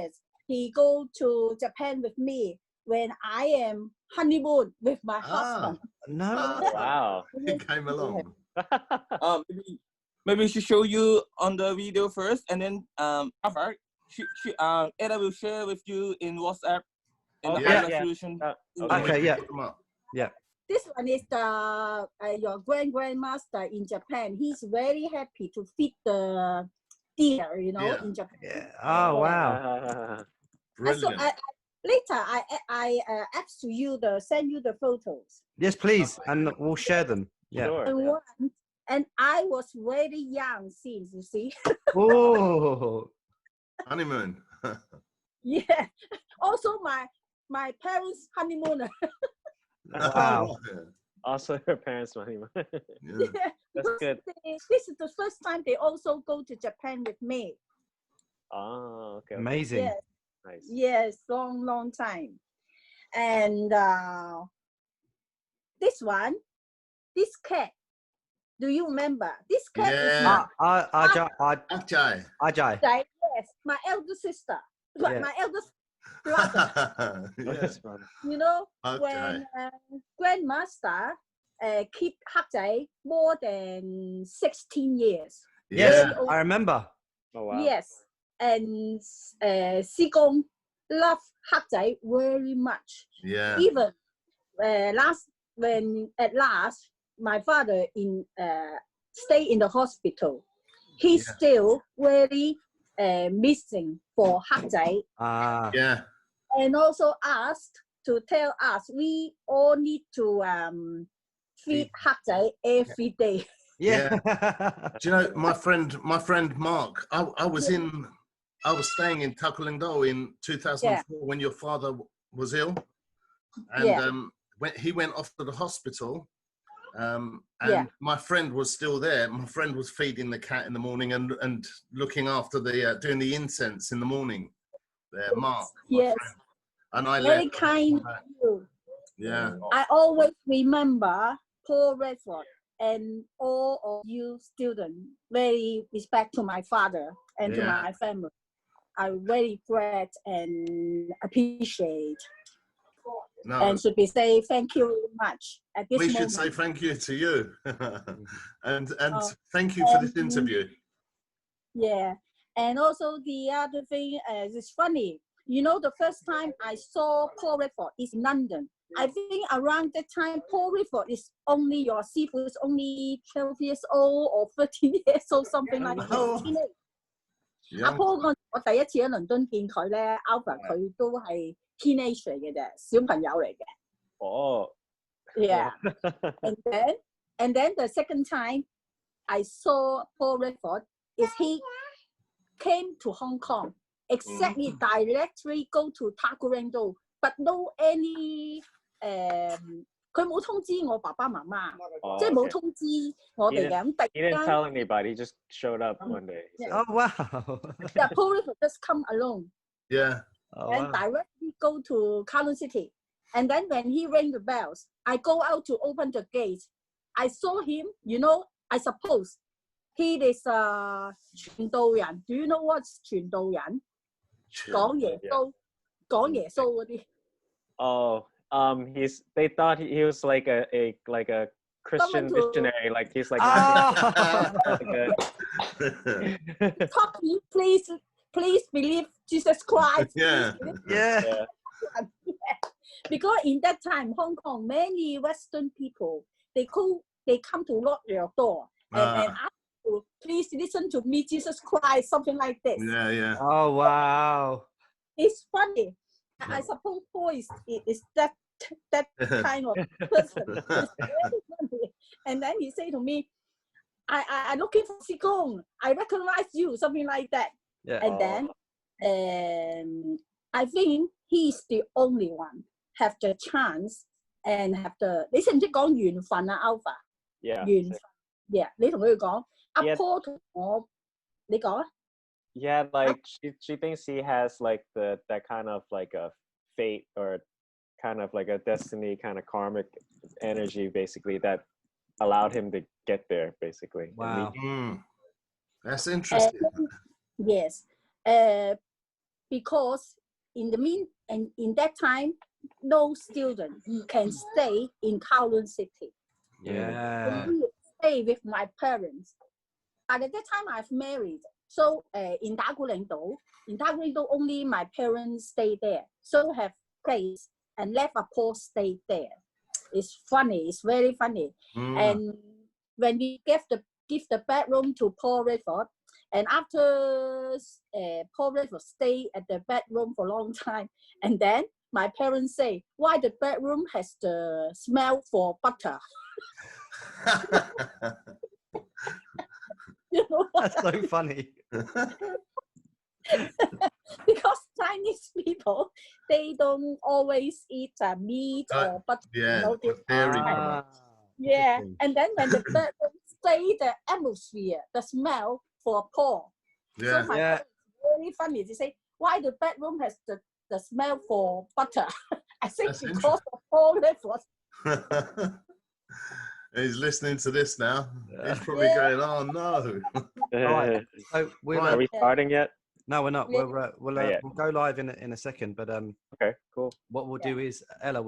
years, he go to Japan with me when I am honeymoon with my husband. No. Wow. He came along. Maybe she show you on the video first, and then after Ada will share with you in WhatsApp in the high resolution. Okay, yeah. This one is the your grandmaster in Japan. He's very happy to feed the deer, you know, in Japan. Yeah. Oh wow. So later I ask to you send you the photos. Yes, please, and we'll share them. Yeah. Sure. And I was very young since, you see. Oh. Honeymoon. Yeah. Also my parents' honeymoon. Wow. Also her parents' honeymoon. Yeah. That's good. This is the first time they also go to Japan with me. Oh, okay. Amazing. Yes. Nice. Yes, long time. And this cat, do you remember? This cat is Ajay. yes, my elder sister, my eldest brother. Yes. You know, when grandmaster keep Hakjai more than 16 years. Yes, I remember. Oh wow. Yes, and Sigong love Hakjai very much. Yeah. Even at last my father stay in the hospital, he's still very missing for Hakjai. Yeah. And also asked to tell us we all need to feed Hakjai every day. Yeah. Do you know my friend Mark? I was staying in Taekwondo in 2004 when your father was ill, and when he went off to the hospital, and my friend was still there. My friend was feeding the cat in the morning and looking after doing the incense in the morning. There, Mark. Yes. Friend. And I very kind of you. Yeah. I always remember Paul Redford and all of you students. Very respect to my father and to my family. I'm very glad and appreciate. No. And should be say thank you very much at this moment. We should say thank you to you, and thank you for this interview. Yeah, and also the other thing is funny. You know, the first time I saw Paul Redford is in London. I think around that time, Paul Redford is only your Sifu is only 12 years old or 13 years old, something like that. 阿 Paul 我第一次喺倫敦見佢咧 ，Alpha 佢都係 teenage 嚟嘅啫，小朋友嚟嘅。哦 Yeah. and then the second time I saw Paul Redford is he came to Hong Kong exactly directly go to Taekwondo, but no any 佢冇通知我爸爸媽媽，即係冇通知我哋嘅。咁突然間 He didn't tell anybody. He just showed up one day. Oh wow. Yeah, Paul Redford just come alone. Yeah. And directly go to Kowloon City. And then when he rang the bells, I go out to open the gate. I saw him, you know, I suppose he is a 傳道人. Do you know what's 傳道人? 講耶穌嗰啲。Oh, they thought he was like a Christian missionary, like he's like Talk to me, please believe Jesus Christ. Yeah. Yeah. Because in that time, Hong Kong, many Western people, they come to knock your door and ask you, please listen to me, Jesus Christ, something like this. Yeah, yeah. Oh wow. It's funny. I suppose Paul is that kind of person. It's very funny. And then he say to me, I'm looking for Sigong. I recognize you, something like that. Yeah. And then I think he's the only one have the chance and have the 你識唔識講緣分啊 Alpha？ Yeah. 緣分 Yeah， 你同佢講阿 Paul 同我，你講啊。Yeah, like she thinks he has like that kind of like a fate or kind of like a destiny, kind of karmic energy, basically that allowed him to get there, basically. Wow. That's interesting. Yes. because in that time, no student can stay in Kowloon City. Yeah. I stay with my parents. But at that time, I've married. So in Taguling-do only my parents stay there. So have place and let a Paul stay there. It's funny. It's very funny. And when we give the bedroom to Paul Redford, and after Paul Redford stay at the bedroom for a long time, and then my parents say, why the bedroom has the smell for butter? You know, That's so funny. because Chinese people, they don't always eat meat or butter. Yeah, you know, dairy products. yeah. And then when the bedroom stay, the atmosphere, the smell for Paul. Yeah. So my parents, very funny. They say, why the bedroom has the smell for butter? I think That's because of Paul Redford. He's listening to this now. He's probably going, "Oh no!" Right. So we'll, Are we starting yet? no, we're not. Yeah. We'll Not yet. we'll go live in a second. But Okay, cool. what we'll do is, Ella,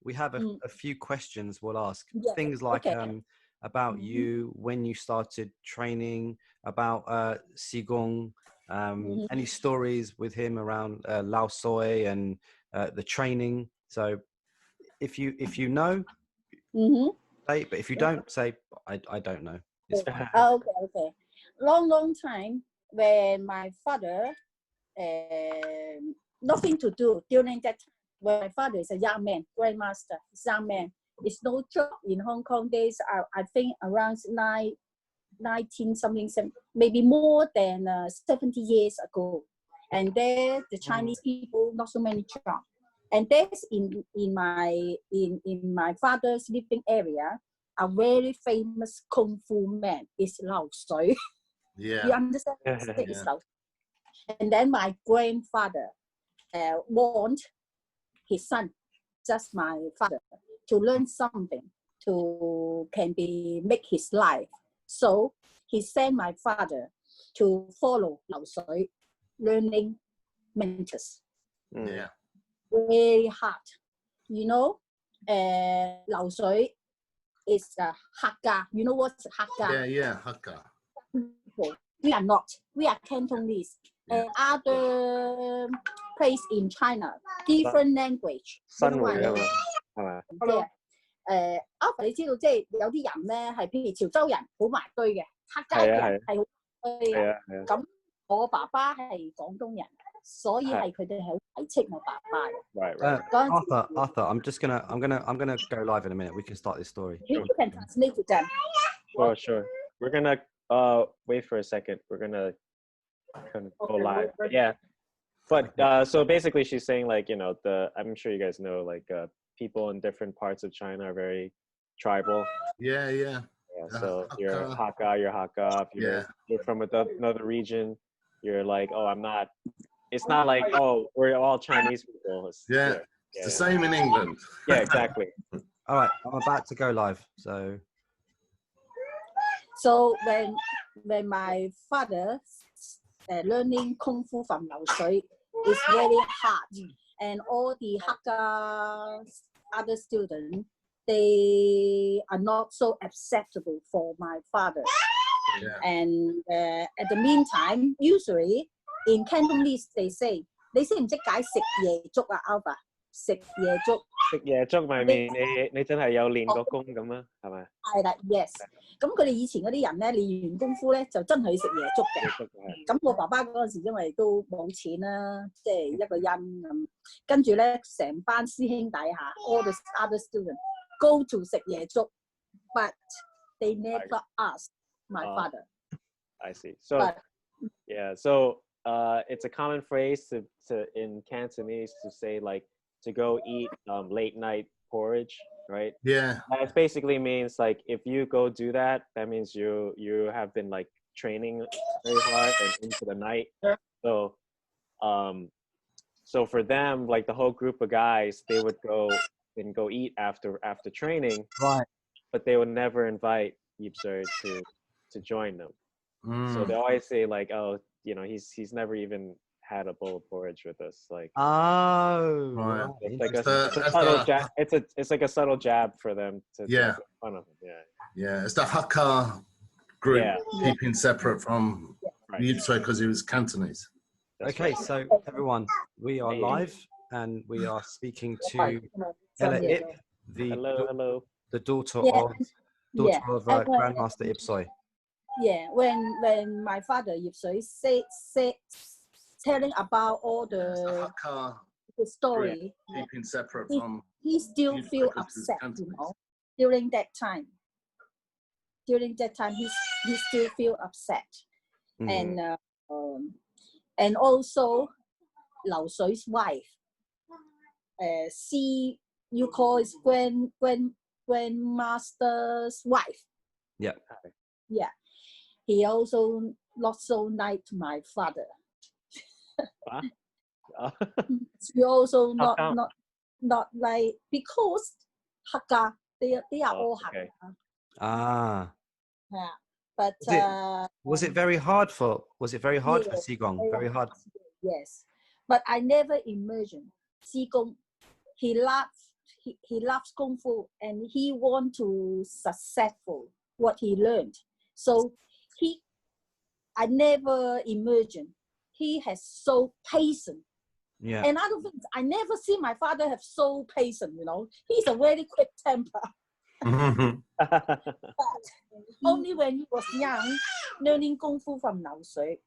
we have a few questions we'll ask. Yeah, Things like okay. about you, when you started training, about Gung, any stories with him around Lao Soi and the training. So if you know, say, but if you don't, say I don't know. It's fine. Okay. Long time when my father nothing to do during that time. When my father is a young man, grandmaster, young man. It's no job in Hong Kong days. I think around 19 something, maybe more than 70 years ago. And there, the Chinese people, not so many jobs. And there's in my father's living area, a very famous kung fu man is Lao Sui. Yeah. You understand? It's Lao Sui. And then my grandfather want his son, just my father, to learn something to make his life. So he sent my father to follow Lao Sui, learning Mantis. Yeah. Very hard. You know, Lao Sui is a Hakka. You know what's Hakka? Yeah. Hakka. We are not. We are Cantonese. Yeah. Other place in China, different language. 新會啊嘛，係咪？ Alpha 你知道即係有啲人咧係譬如潮州人好埋堆嘅，客家人係好堆嘅。咁我爸爸係廣東人，所以係佢哋係好排斥我爸爸嘅。Right. Arthur, I'm gonna go live in a minute. We can start this story. You can translate to them. Sure. We're gonna wait for a second. We're gonna kind of go live. Yeah. But so basically she's saying like, you know, I'm sure you guys know like people in different parts of China are very tribal. Yeah. So you're Hakka. If you're from another region, you're like, oh, I'm not. It's not like, oh, we're all Chinese people. It's the same in England. Yeah, exactly. All right, I'm about to go live. So when my father learning kung fu from Lao Sui, it's very hard, and all the Hakka other students, they are not so acceptable for my father. And at the meantime, usually in Cantonese they say, 你識唔識解食夜粥啊 Alpha？ 食夜粥。食夜粥咪面你真係有練過功咁啊，係咪？係啦 ，yes。咁佢哋以前嗰啲人咧練完功夫咧就真係去食夜粥嘅。咁我爸爸嗰陣時因為都冇錢啦，即係一個人咁，跟住咧成班師兄弟下 all the other students go to 食夜粥 ，but they never ask my father. I see. So so it's a common phrase to in Cantonese to say like to go eat late night porridge, right? Yeah. That basically means like if you go do that, that means you have been like training very hard and into the night. So so for them, like the whole group of guys, they would go eat after training, right? But they would never invite Yipser to join them. So they always say like, oh, you know, he's never even had a bowl of porridge with us. Like, oh, Right. right. it's like Interesting. a subtle jab. It's like a subtle jab for them to Yeah. make fun of him. Yeah. Yeah, it's the Hakka group Yeah. keeping separate from Right. Yipso because he was Cantonese. That's Okay, right. so everyone, we are Hey. live and we are speaking to Ella Yeah. Ip, the Hello. the daughter Yeah. of Yeah. And when- Grandmaster Ipsoi. Yeah, when my father Yip Sui said telling about all It's the the Hakka story, keeping separate He- from. he still Yip Sui feel 'cause he was upset, Cantonese. during that time. During that time, he still feel upset, Mhm. and also Lao Sui's wife, you call his grandmaster's wife. Yeah. Yeah, he also not so nice to my father. Huh? She also How come? not like, because Hakka, they are Oh, all okay. Hakka. Ah. Yeah. But Was it very hard for yeah, Sigong? Very hard. Yes, but I never imagined Qigong. He loves Kung Fu, and he want to successful what he learned. So I never imagined he has so patient. Yeah. And other things, I never see my father have so patient. He's a very quick temper. Only when he was young, learning Kung Fu from Lao Sui,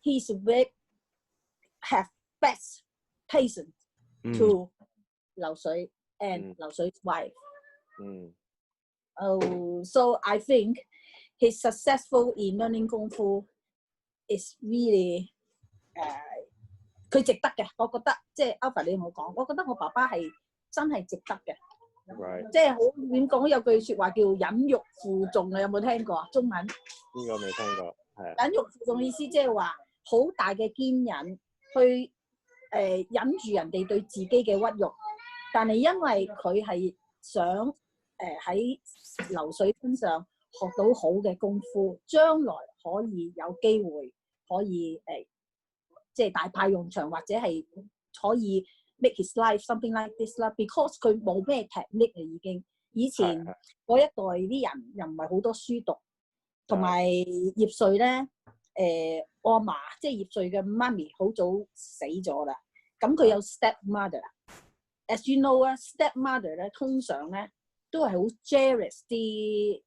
he's very have best patience to Lao Sui and Lao Sui's wife. Oh, so I think he's successful in learning Kung Fu is really 佢值得嘅，我覺得即係 Alpha 你有冇講？我覺得我爸爸係真係值得嘅。Right. 即係好點講？有句説話叫忍辱負重啊，有冇聽過啊？中文？呢個未聽過，係。忍辱負重意思即係話好大嘅堅忍，去忍住人哋對自己嘅屈辱，但係因為佢係想喺流水身上學到好嘅功夫，將來可以有機會可以即係大派用場，或者係可以 make his life something like this 啦。Because 佢冇咩 technique 啊，已經以前嗰一代啲人又唔係好多書讀，同埋葉瑞咧我阿嫲即係葉瑞嘅媽咪好早死咗啦。咁佢有 step mother。As you know 啊 ，step mother 咧通常咧都係好 jealous 啲，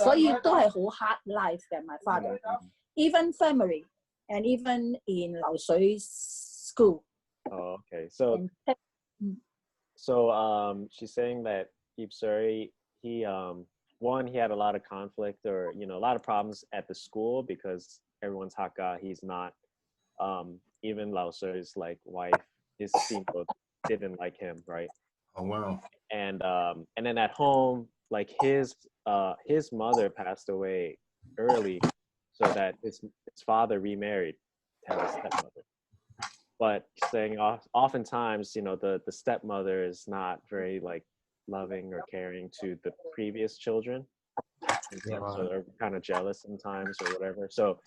所以都係好 hard life 嘅。My father，even family and even in 流水 school. Oh, okay. So she's saying that Ipsuri, he had a lot of conflict, or a lot of problems at the school because everyone's Hakka. He's not. Even Lao Sui's like wife, his female, didn't like him, right? Oh wow. And then at home, like his mother passed away early, so that his father remarried to have a stepmother. But saying oftentimes, the stepmother is not very like loving or caring to the previous children, so they're kind of jealous sometimes or whatever. So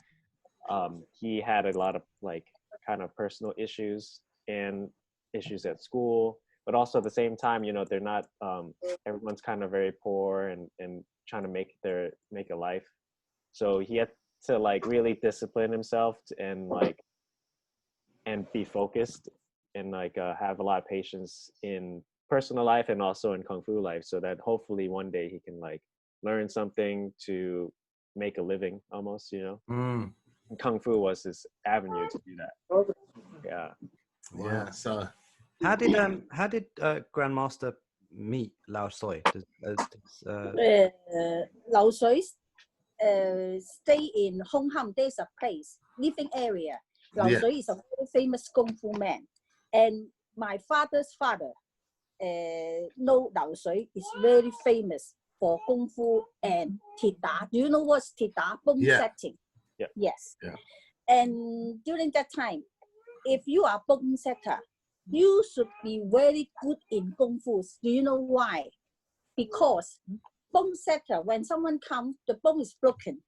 he had a lot of like kind of personal issues and issues at school, but also at the same time, they're not everyone's kind of very poor and trying to make a life. So he had to like really discipline himself and be focused and like have a lot of patience in personal life and also in Kung Fu life, so that hopefully one day he can like learn something to make a living almost, Kung Fu was his avenue to do that. Yeah. So how did Grandmaster meet Lao Sui? Lao Sui stay in Hong Kong. There's a place, living area. Lao Sui is a very famous Kung Fu man, and my father's father, Lao Sui, is very famous for Kung Fu and Tita. Do you know what's Tita? Bone setting. Yeah. Yes. Yeah. And during that time, if you are bone setter, you should be very good in Kung Fu. Do you know why? Because bone setter, when someone comes, the bone is broken.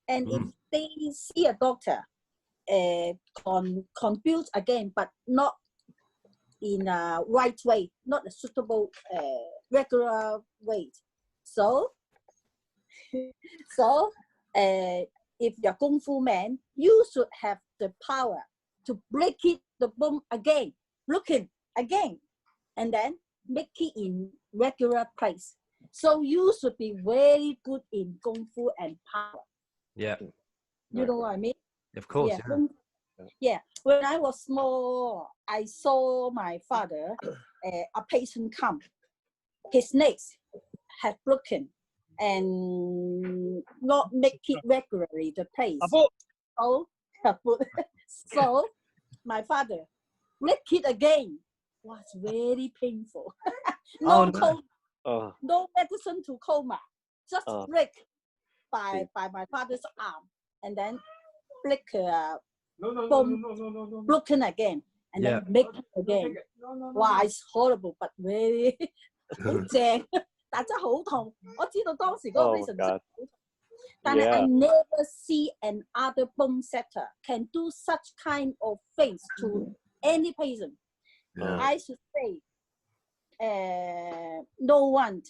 And if they see a doctor, contribute again, but not in a right way, not a suitable regular way. So, if you're Kung Fu man, you should have the power to break it, the bone again, looking again, and then make it in regular place. So you should be very good in Kung Fu and power. Yeah. You know what I mean? Of course. Yeah. Yeah. When I was small, I saw my father, a patient come. His legs had broken and not make it regularly the place. So my father break it again. Was very painful. No medicine to coma. Just break by my father's arm, and then break broken again, and then make it again. Wow, it's horrible, but very 好正，但真係好痛。我知道當時嗰個 patient 真係好痛，但係 I never see another bone setter can do such kind of things to any patient. I should say, no one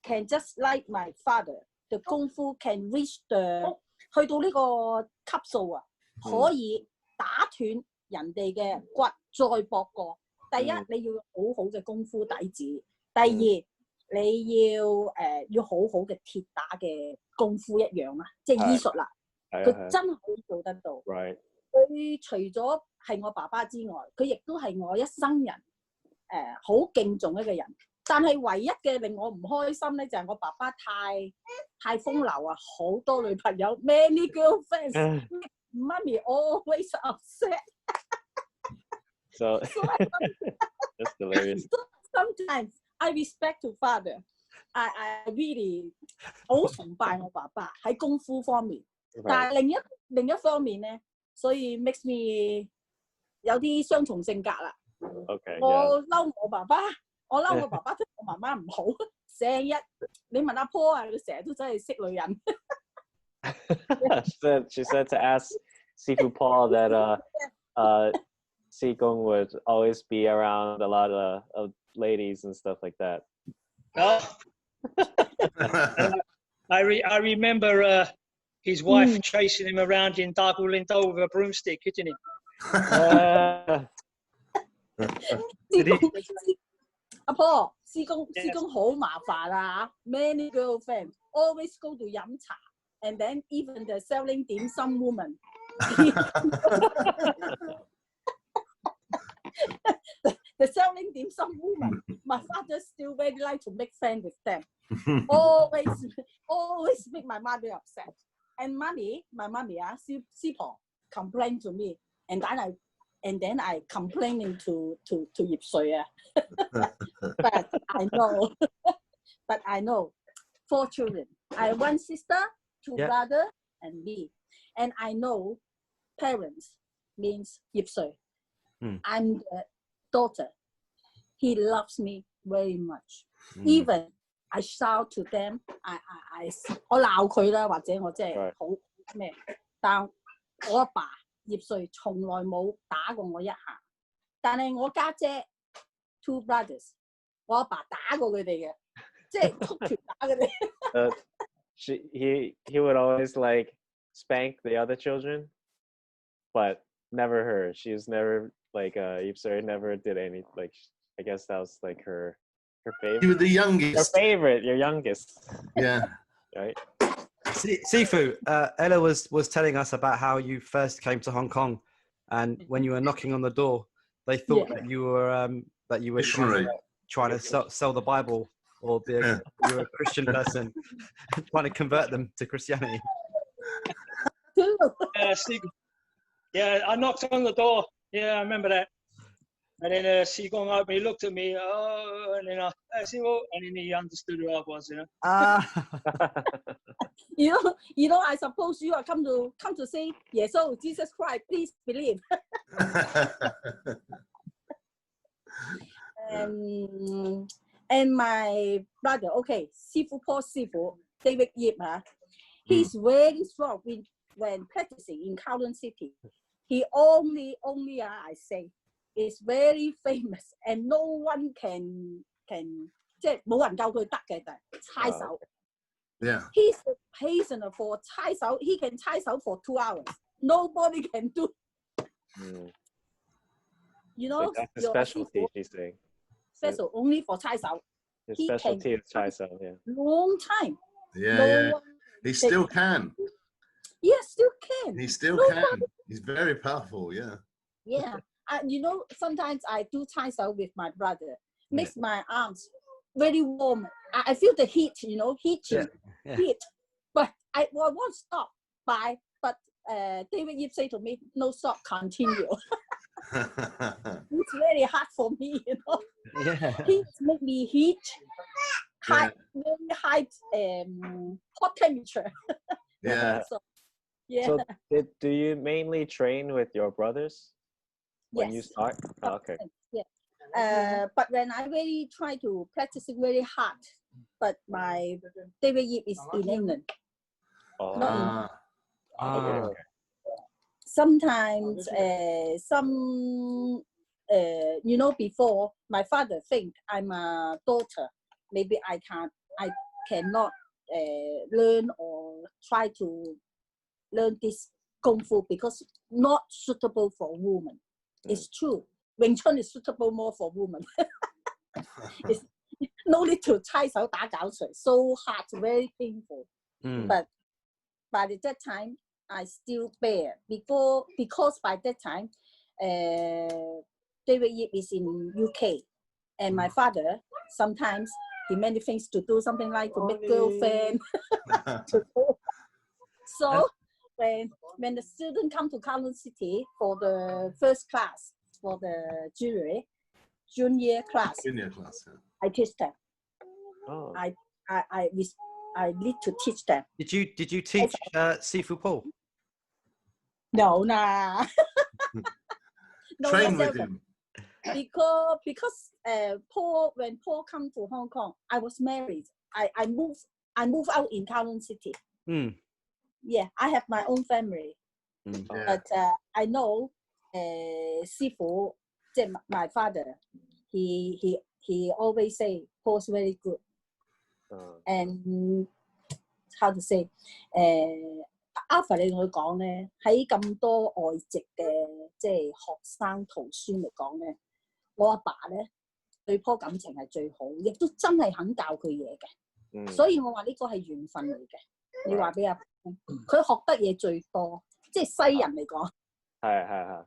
can just like my father. The 功夫 can reach the 去到呢個級數啊，可以打斷人哋嘅骨，再駁過。第一，你要好好嘅功夫底子；第二，你要好好嘅鐵打嘅功夫一樣啦，即係醫術啦。佢真係可以做得到。佢除咗係我爸爸之外，佢亦都係我一生人好敬重一個人。但係唯一嘅令我唔開心咧，就係我爸爸太風流啊，好多女朋友 ，many girlfriends， 媽咪 always upset。So that's hilarious. Sometimes I respect to father. I really 好崇拜我爸爸喺功夫方面，但係另一方面咧，所以 makes me 有啲雙重性格啦。Okay. 我嬲我爸爸。我嬲我爸爸對我媽媽唔好，成日你問阿婆啊，佢成日都真係識女人。She said to ask Sifu Paul that Si Gung would always be around a lot of ladies and stuff like that. I remember his wife chasing him around in Dargul with a broomstick, hitting him. Apo, 師公好麻煩啊 ！Many girlfriends always go to 飲茶 ，and then even the selling dim sum woman. the selling dim sum woman, my father still very like to make friends with them. always make my mother upset. And my mommy, 師婆 complain to me, and then I complaining to 葉穗啊。But I know 4 children. I have 1 sister, 2 brothers, and me. And I know parents means 葉穗. I'm the daughter. He loves me very much. Even I shout to them, 我鬧佢啦，或者我真係好咩？但我阿爸葉穗從來冇打過我一下，但係我家姐 2 brothers， 我阿爸打過佢哋嘅，即係捉拳打佢哋。He would always like spank the other children, but never her. She was never like Yipsuri never did any like. I guess that was like her favorite. You were the youngest. Her favorite, your youngest. Yeah. Right. Sifu, Ella was telling us about how you first came to Hong Kong, and when you were knocking on the door, they thought that you were trying to sell the Bible, or you were a Christian person trying to convert them to Christianity. Yeah, I knocked on the door. Yeah, I remember that. And then Si Gung opened, he looked at me, and then I said, well, and then he understood who I was, you know. You know, I suppose you are come to say, yes, oh, Jesus Christ, please believe. And my brother, okay, Sifu Paul Sifu, David Yip, he's very strong. when practicing in Kowloon City, he only I say, is very famous and no one can 即係冇人夠佢得嘅，猜手。Yeah. He's the patient for 猜手. He can 猜手 for 2 hours. Nobody can do. You know, so that's the specialty, she's saying. Special only for 猜手. His specialty is 猜手, yeah. Long time. Yeah, no yeah. one He still can. Yes, still can. He still No can. problem. He's very powerful, yeah. Yeah. You know, sometimes I do 猜手 with my brother. Makes my arms very warm. I feel the heat, you know, heat. But I won't stop. But David Yip say to me, no stop, continue. It's very hard for me, you know. Yeah. He make me heat, high, very high hot temperature. Yeah. So, yeah. So do you mainly train with your brothers when you start? Oh, okay. Yeah. But when I really try to practice it very hard, but my David Yip is in England. Not in Okay. Sometimes you know, before my father think I'm a daughter, maybe I cannot learn or try to learn this kung fu because not suitable for women. It's true. Wing Chun is suitable more for women. It's no need to 猜手打攪水, so hard, very painful. But by that time, I still bear because by that time, David Yip is in UK, and my father sometimes he many things to do, something like to make girlfriend. So when the student come to Kowloon City for the first class for the junior class, I teach them. Oh. I need to teach them. Did you teach Sifu Paul? No, nah. No, train with him. Because Paul, when Paul come to Hong Kong, I was married. I moved out in Kowloon City. Yeah, I have my own family. But I know Sifu, my father, he always say Paul's very good. And how to say, Alpha 你同佢講咧，喺咁多外籍嘅即係學生徒孫嚟講咧，我阿爸咧對Paul感情係最好，亦都真係肯教佢嘢嘅。所以我話呢個係緣分嚟嘅。你話俾阿爸聽，佢學得嘢最多，即係西人嚟講。係。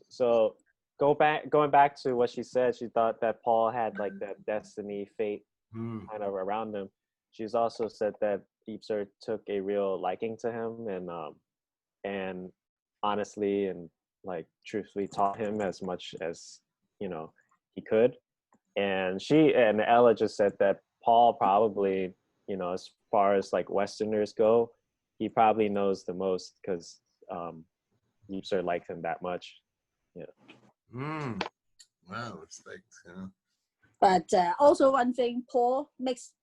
So going back to what she said, she thought that Paul had like that destiny, fate kind of around him. She's also said that Ipser took a real liking to him and honestly and like truthfully taught him as much as you know he could. And Ella just said that Paul probably, you know, as far as like Westerners go, he probably knows the most because Ipser liked him that much. Yeah. Wow, respect. Yeah. But also one thing, Paul makes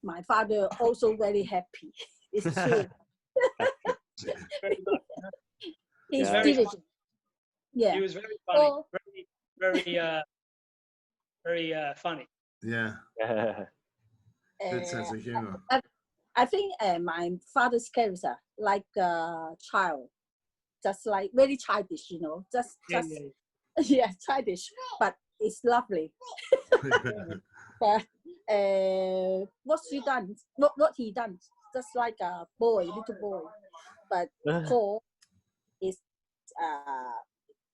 my father also very happy. It's true. He's diligent. Yeah. He was very funny. Very funny. Yeah. Good sense of humor. I think my father's character like a child, just like very childish, you know, just childish, but it's lovely. But what he done, just like a little boy. But Paul is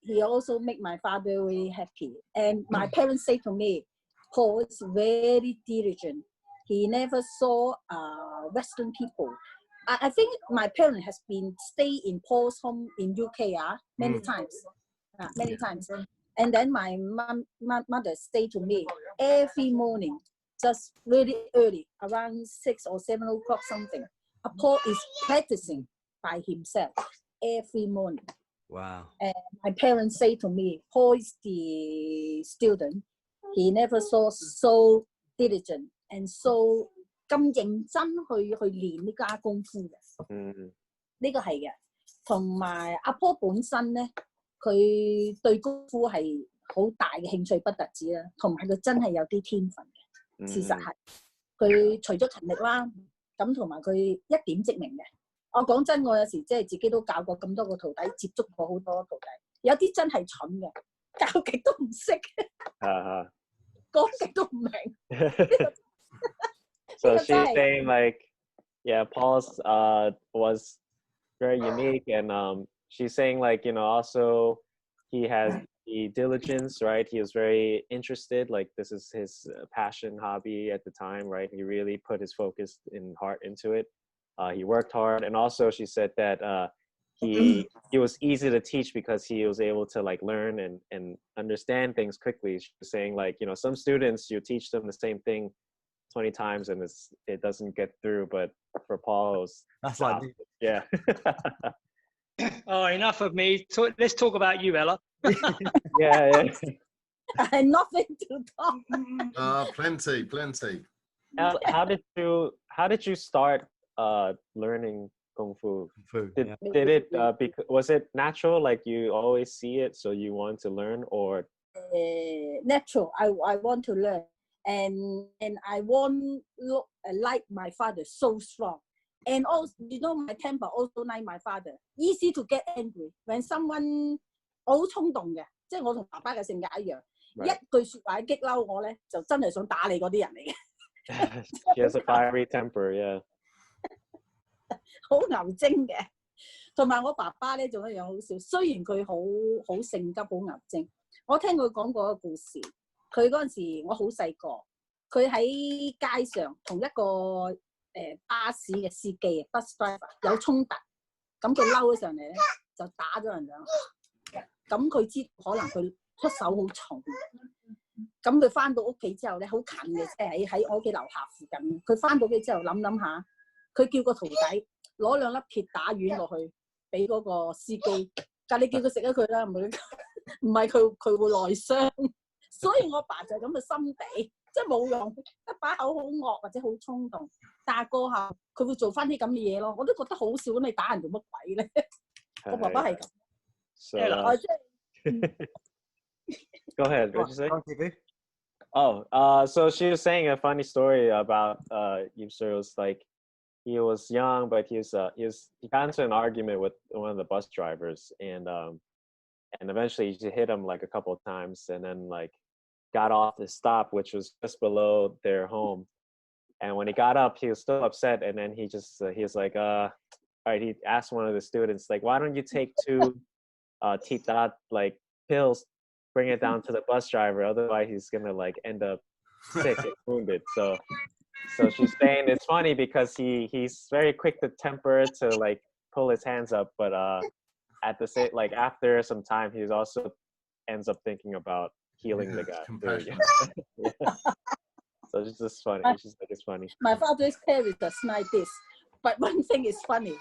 he also make my father very happy. And my parents say to me, Paul is very diligent. He never saw Western people. I think my parent has been stay in Paul's home in UK many times. And then my mother say to me every morning, just really early, around 6 or 7 o'clock something. Paul is practicing by himself every morning. Wow. And my parents say to me, Paul is the student. He never saw so diligent and so 咁認真去練呢家功夫嘅。呢個係嘅。同埋阿婆本身咧，佢對功夫係好大嘅興趣不特止啦，同埋佢真係有啲天分嘅。事實係，佢除咗勤力啦，咁同埋佢一點即明嘅。我講真，我有時即係自己都教過咁多個徒弟，接觸過好多徒弟，有啲真係蠢嘅，教極都唔識，講極都唔明。So she's saying like, yeah, Paul's was very unique, and she's saying like, you know, also he has the diligence, right? He was very interested, like this is his passion, hobby at the time, right? He really put his focus and heart into it. He worked hard, and also she said that he was easy to teach because he was able to like learn and understand things quickly. She was saying like, you know, some students you teach them the same thing 20 times and it doesn't get through, but for Paul it was That's like me. Yeah. Oh, enough of me. Let's talk about you, Ella. Yeah. Nothing to talk. Plenty. Ella, how did you start learning Kung Fu? Did it was it natural, like you always see it so you want to learn, or natural? I want to learn, and I want look like my father, so strong. And also, you know, my temper also like my father. Easy to get angry when someone 我好衝動嘅，即係我同爸爸嘅性格一樣。一句説話激嬲我咧，就真係想打你嗰啲人嚟嘅。She has a fiery temper, yeah. 好牛精嘅，同埋我爸爸咧仲一樣好笑。雖然佢好性急、好牛精，我聽佢講過一個故事。佢嗰陣時我好細個，佢喺街上同一個巴士嘅司機 bus driver 有衝突，咁佢嬲咗上嚟咧，就打咗人兩下。咁佢知可能佢出手好重，咁佢翻到屋企之後咧，好近嘅，即係喺我屋企樓下附近。佢翻到屋企之後諗下，佢叫個徒弟攞兩粒鐵打丸落去俾嗰個司機，但你叫佢食咗佢啦，唔係佢會內傷。所以我爸就係咁嘅心地。即係冇用，一把口好惡或者好衝動，但係過後佢會做翻啲咁嘅嘢咯。我都覺得好笑，咁你打人做乜鬼咧？我爸爸係咁。Go ahead. What did you say? Oh, so she was saying a funny story about Yipser. Was like he was young, but he got into an argument with one of the bus drivers, and eventually he hit him like a couple of times, and then like got off the stop, which was just below their home. And when he got up, he was still upset. And then he was like, all right, he asked one of the students, like, why don't you take 2 titat like pills, bring it down to the bus driver, otherwise he's gonna like end up sick and wounded. So she's saying it's funny because he's very quick to temper, to like pull his hands up, but at the same, like after some time he also ends up thinking about healing the guy. Yeah. So it's just funny. She's like, it's funny. My father's characters like this, but one thing is funny.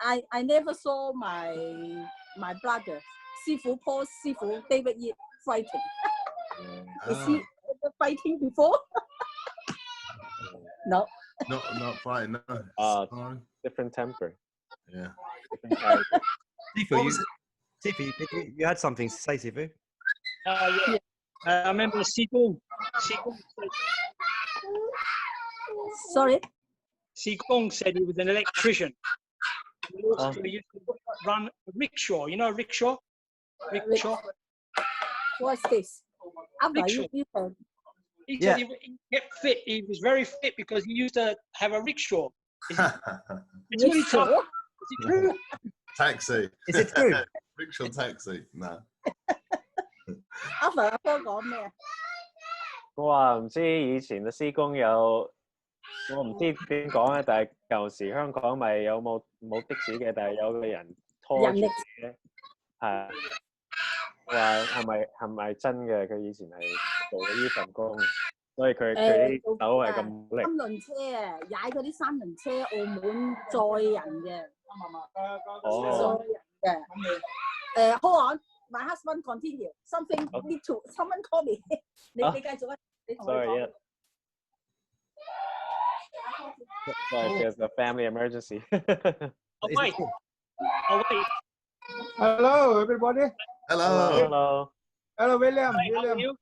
I never saw my brother, Paul David fighting. Is he ever fighting before? No. Not fighting. No. Different temper. Yeah. Sifu, you had something to say, Sifu? Yeah. I remember Gung. Sorry? Gung said he was an electrician. He used to run a rickshaw. You know rickshaw? Rickshaw? What's this? Rickshaw. He said he kept fit. He was very fit because he used to have a rickshaw. It's really tough. Is it true? Taxi. Is it true? Rickshaw taxi. No. 阿哥講咩啊？我話唔知以前嘅師公有，我唔知點講咧，但係舊時香港咪有冇的士嘅，但係有個人拖住嘅，係話係咪真嘅？佢以前係做呢份工，所以佢啲手係咁力。三輪車啊，踩嗰啲三輪車，澳門載人嘅，載人嘅。Hold on. My husband continue. Something need to. Someone call me. 你繼續啊！你同佢講。Sorry, there's a family emergency. Oh, Is wait. it Paul? Oh, wait. Hello, everybody. Hello. Hello. Hello, William. Hi, how are William. you?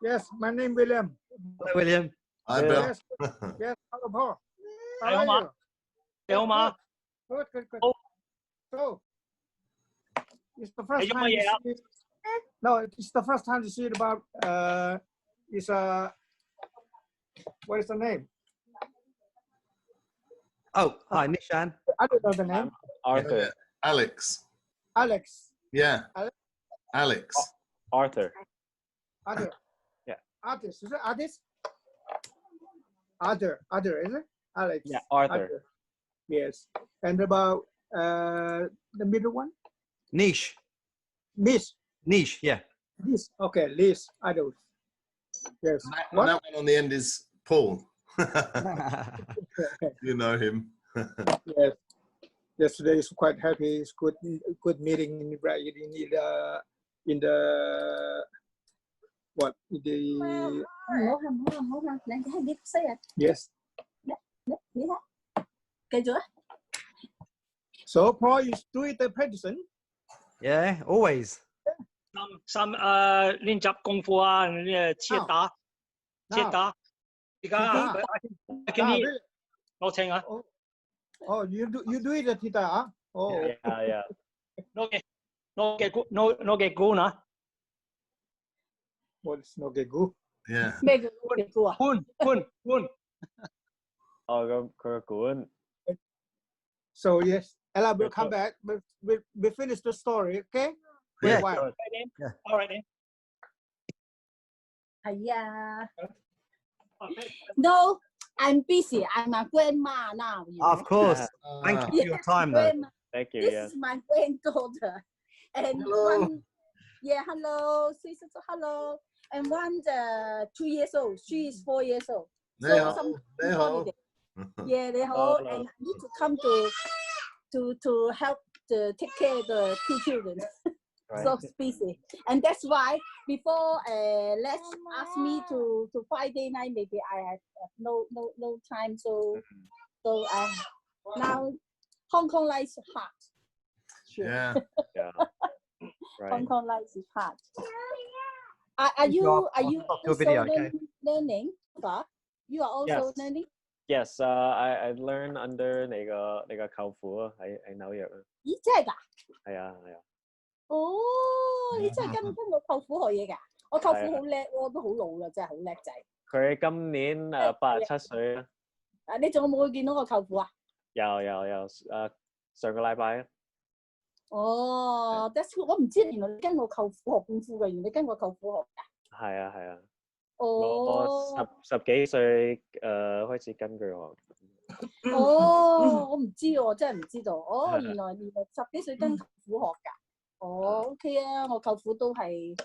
Yes, my name William. Hello, William. Hi, Yeah. Bill. Yes, yes. Hello, Paul. How Hey, are Omar. you? Hey, Omar. Good. Oh. So, it's the Hey, first you time to yeah. see. No, it's the first time to see it about. It's what is the name? Oh, hi, Nishan. I don't know the name. Arthur. Alex. Alex. Yeah. Alex? Alex. Arthur. Other. Yeah. Artist. Is it artist? Other, is it? Alex. Yeah, Arthur. Yes. And about the middle one? Niche. Miss. Niche, yeah. Liz. Okay, Liz. Other. Yes. And that What? one on the end is Paul. You know him. Yes. Yesterday is quite happy. It's good meeting in the what in the yes. So Paul is doing the medicine. Yeah, always. 練習功夫啊，切打，而家啊見啲 really? 攞稱啊， Oh, you do it at Tita? Oh, Yeah. 攞嘅官啊， well, it's not good. Yeah. 咩叫我哋估啊？官。 Oh,佢管 So yes, Ella will come back. We finish the story, okay? Wait Yeah. a while. Yeah. All right then. 係啊。No, I'm busy. I'm a grandma now. You know? Of course. Thank you for your time, though. Grandma. Thank you. This Yeah. is my granddaughter. And Hello. one, yeah, hello. Say hello. And one 2 years old. She is 4 years old. They So are. some They are. holiday. Yeah, they all Hello. and I need to come to help to take care of the 2 children. Right. So busy, and that's why before let's ask me to Friday night, maybe I have no time. So now Hong Kong life is hard. Sure. Yeah. Yeah. Right. Hong Kong life is hard. Are you stop your also video, okay? learning? But you are also Yes. learning. Yes. I learn under 你個舅父啊，喺紐約啊。咦，真係㗎？係啊。哦，你真係跟我舅父學嘢㗎？我舅父好叻喎，都好老啦，真係好叻仔。佢今年87歲啊。你仲有冇去見到我舅父啊？有上個禮拜啊。哦，that's good。我唔知原來你跟我舅父學功夫嘅，原來你跟我舅父學㗎。係啊。哦。我十幾歲開始跟佢學。哦，我唔知喎，真係唔知道。哦，原來10幾歲跟舅父學㗎。哦，OK 啊，我舅父都係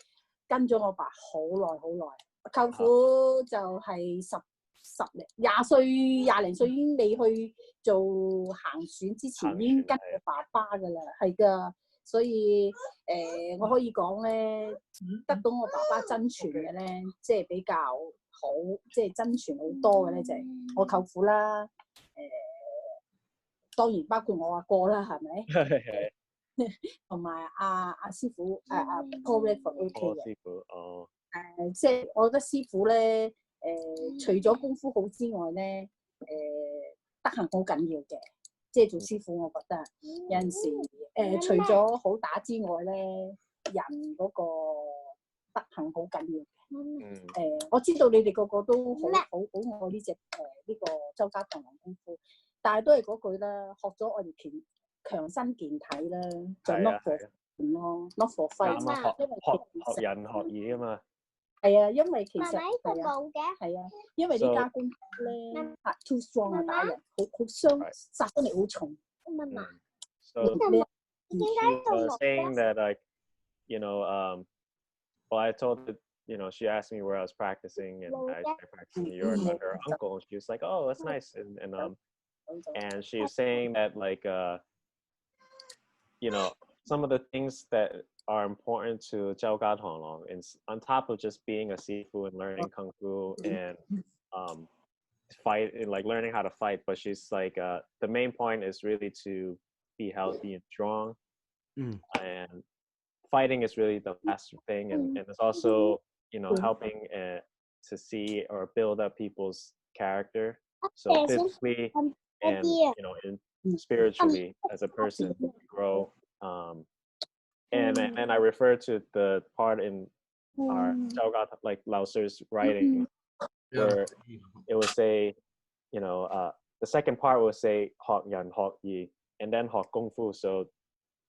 跟咗我爸好耐。舅父就係20歲、20零歲已經未去做行船之前，已經跟我爸爸㗎啦，係㗎。所以我可以講咧，得到我爸爸真傳嘅咧，即係比較好，即係真傳好多嘅咧，就係我舅父啦。當然包括我阿哥啦，係咪？係。同埋阿師傅Paul Redford OK 嘅。師傅哦。即係我覺得師傅咧，除咗功夫好之外咧，德行好緊要嘅。即係做師傅，我覺得有陣時除咗好打之外咧，人嗰個德行好緊要嘅。我知道你哋個個都好愛呢隻呢個周家螳螂功夫，但係都係嗰句啦，學咗我哋強身健體啦，就 not for 咯 ，not for fight。學人學義啊嘛。係啊，因為其實係啊，因為呢家功夫咧 too strong 啊，打人好傷，殺傷力好重。So she was saying that well, I told her, she asked me where I was practicing, and I practiced in New York under her uncle, and she was like, "Oh, that's nice," and she was saying that some of the things that are important to Zhao Ga Tonglong is on top of just being a sifu and learning kung fu and fight and learning how to fight, but she's like the main point is really to be healthy and strong. Mm. And fighting is really the last thing, and it's also, you know, helping to see or build up people's character, so physically and, you know, spiritually as a person grow. And I refer to the part in our like Lao Tzu's writing where it will say, you know, the second part will say "Hok Yan Hok Yi" and then "Hok Kung Fu." So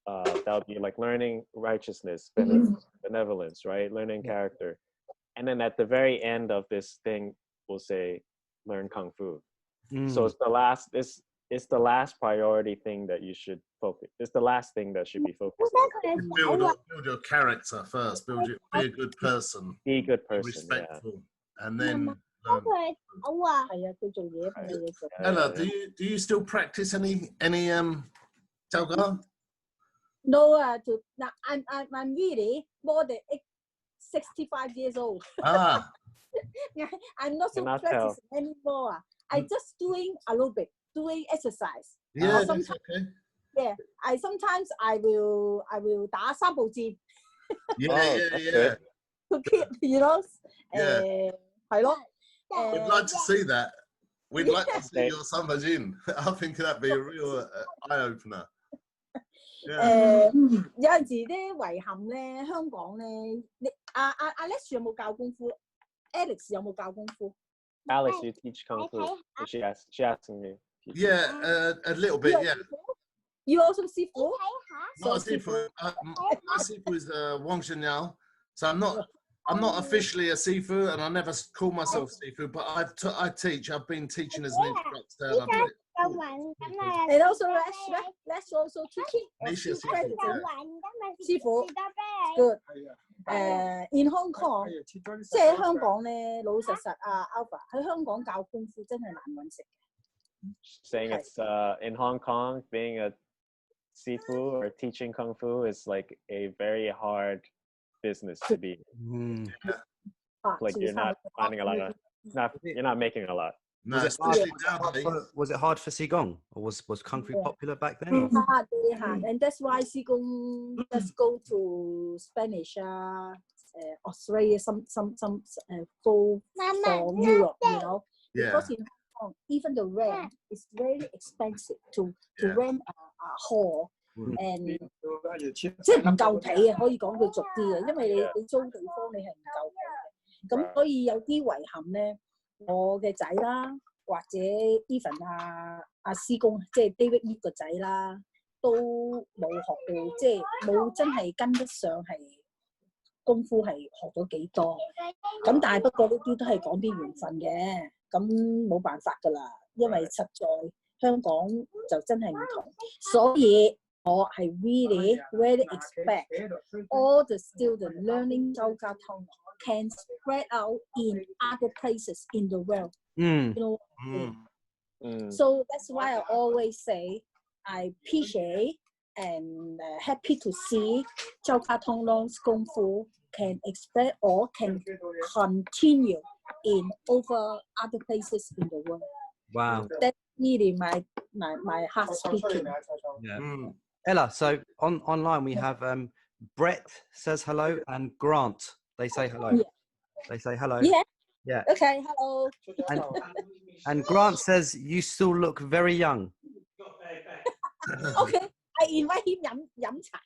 that would be like learning righteousness, benevolence, right? Learning character. And then at the very end of this thing, we'll say learn Kung Fu. So it's the last priority thing that you should focus. It's the last thing that should be focused on. Build your character first. Be a good person. Be a good Be person. respectful, and then learn. Yeah. Ella, do you still practice any Tauga? No, I'm really more than 65 years old. Ah, I'm not so practicing anymore. I just doing aerobic, doing exercise. yeah, that's okay. Yeah, sometimes I will 打三步戰 Yeah. to keep, you know. Yeah. 係咯。 We'd like to see that. We'd like to see your Sambajin. I think that'd be a real eye opener. 有陣時咧遺憾咧，香港咧，你Alex 有冇教功夫 ？Alex 有冇教功夫 Alex, you teach Kung Fu. So she asking me. Yeah, a little bit. Yeah. You also 師傅？ My Sifu is Wang Shenyao. So I'm not officially a Sifu, and I never call myself Sifu, but I teach. I've been teaching as an instructor. And also let's also teaching. 師傅 good. In Hong Kong， 即係香港咧，老實Alpha 喺香港教功夫真係難揾食嘅。 Saying it's in Hong Kong, being a Sifu or teaching Kung Fu is like a very hard business to be. Like you're not finding a lot of, you're not making a lot. No, was it hard for Qigong, or was Kung Fu popular back then? Hard, very hard, and that's why Qigong just go to Spanish, Australia, some go for Europe, you know, because in Hong Kong, even the rent is very expensive to rent a hall. And 即係唔夠皮啊，可以講佢俗啲啊，因為你租地方你係唔夠皮嘅，咁所以有啲遺憾咧，我嘅仔啦，或者 even 阿師公，即係 David Lee 個仔啦，都冇學到，即係冇真係跟得上係功夫係學咗幾多，咁但係不過呢啲都係講啲緣分嘅，咁冇辦法㗎啦，因為實在香港就真係唔同，所以。I really expect all the students learning Zhouga Tong can spread out in other places in the world. You know, so that's why I always say I appreciate and happy to see Zhouga Tong Long's Kung Fu can spread or can continue in over other places in the world. Wow, that's really my heart speaking. Yeah. Ella, so online we have Brett says hello and Grant. They say hello. Yeah. They say hello. Yeah. Yeah. Okay. Hello. And Grant says you still look very young. Okay. I invite him 飲茶.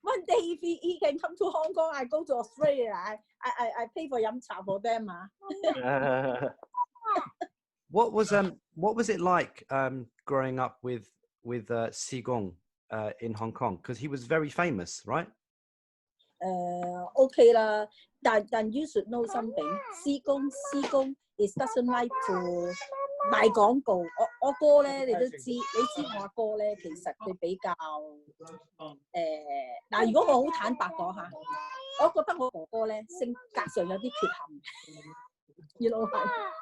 One day if he can come to Hong Kong, I go to Australia. I pay for 飲茶 for them. What was it like growing up with Qigong in Hong Kong? Because he was very famous, right? Okay lah. Then you should know something. Qigong is doesn't like to 賣廣告。我哥咧，你都知，你知我阿哥咧，其實佢比較嗱，如果我好坦白講下，我覺得我哥哥咧性格上有啲缺陷。You know,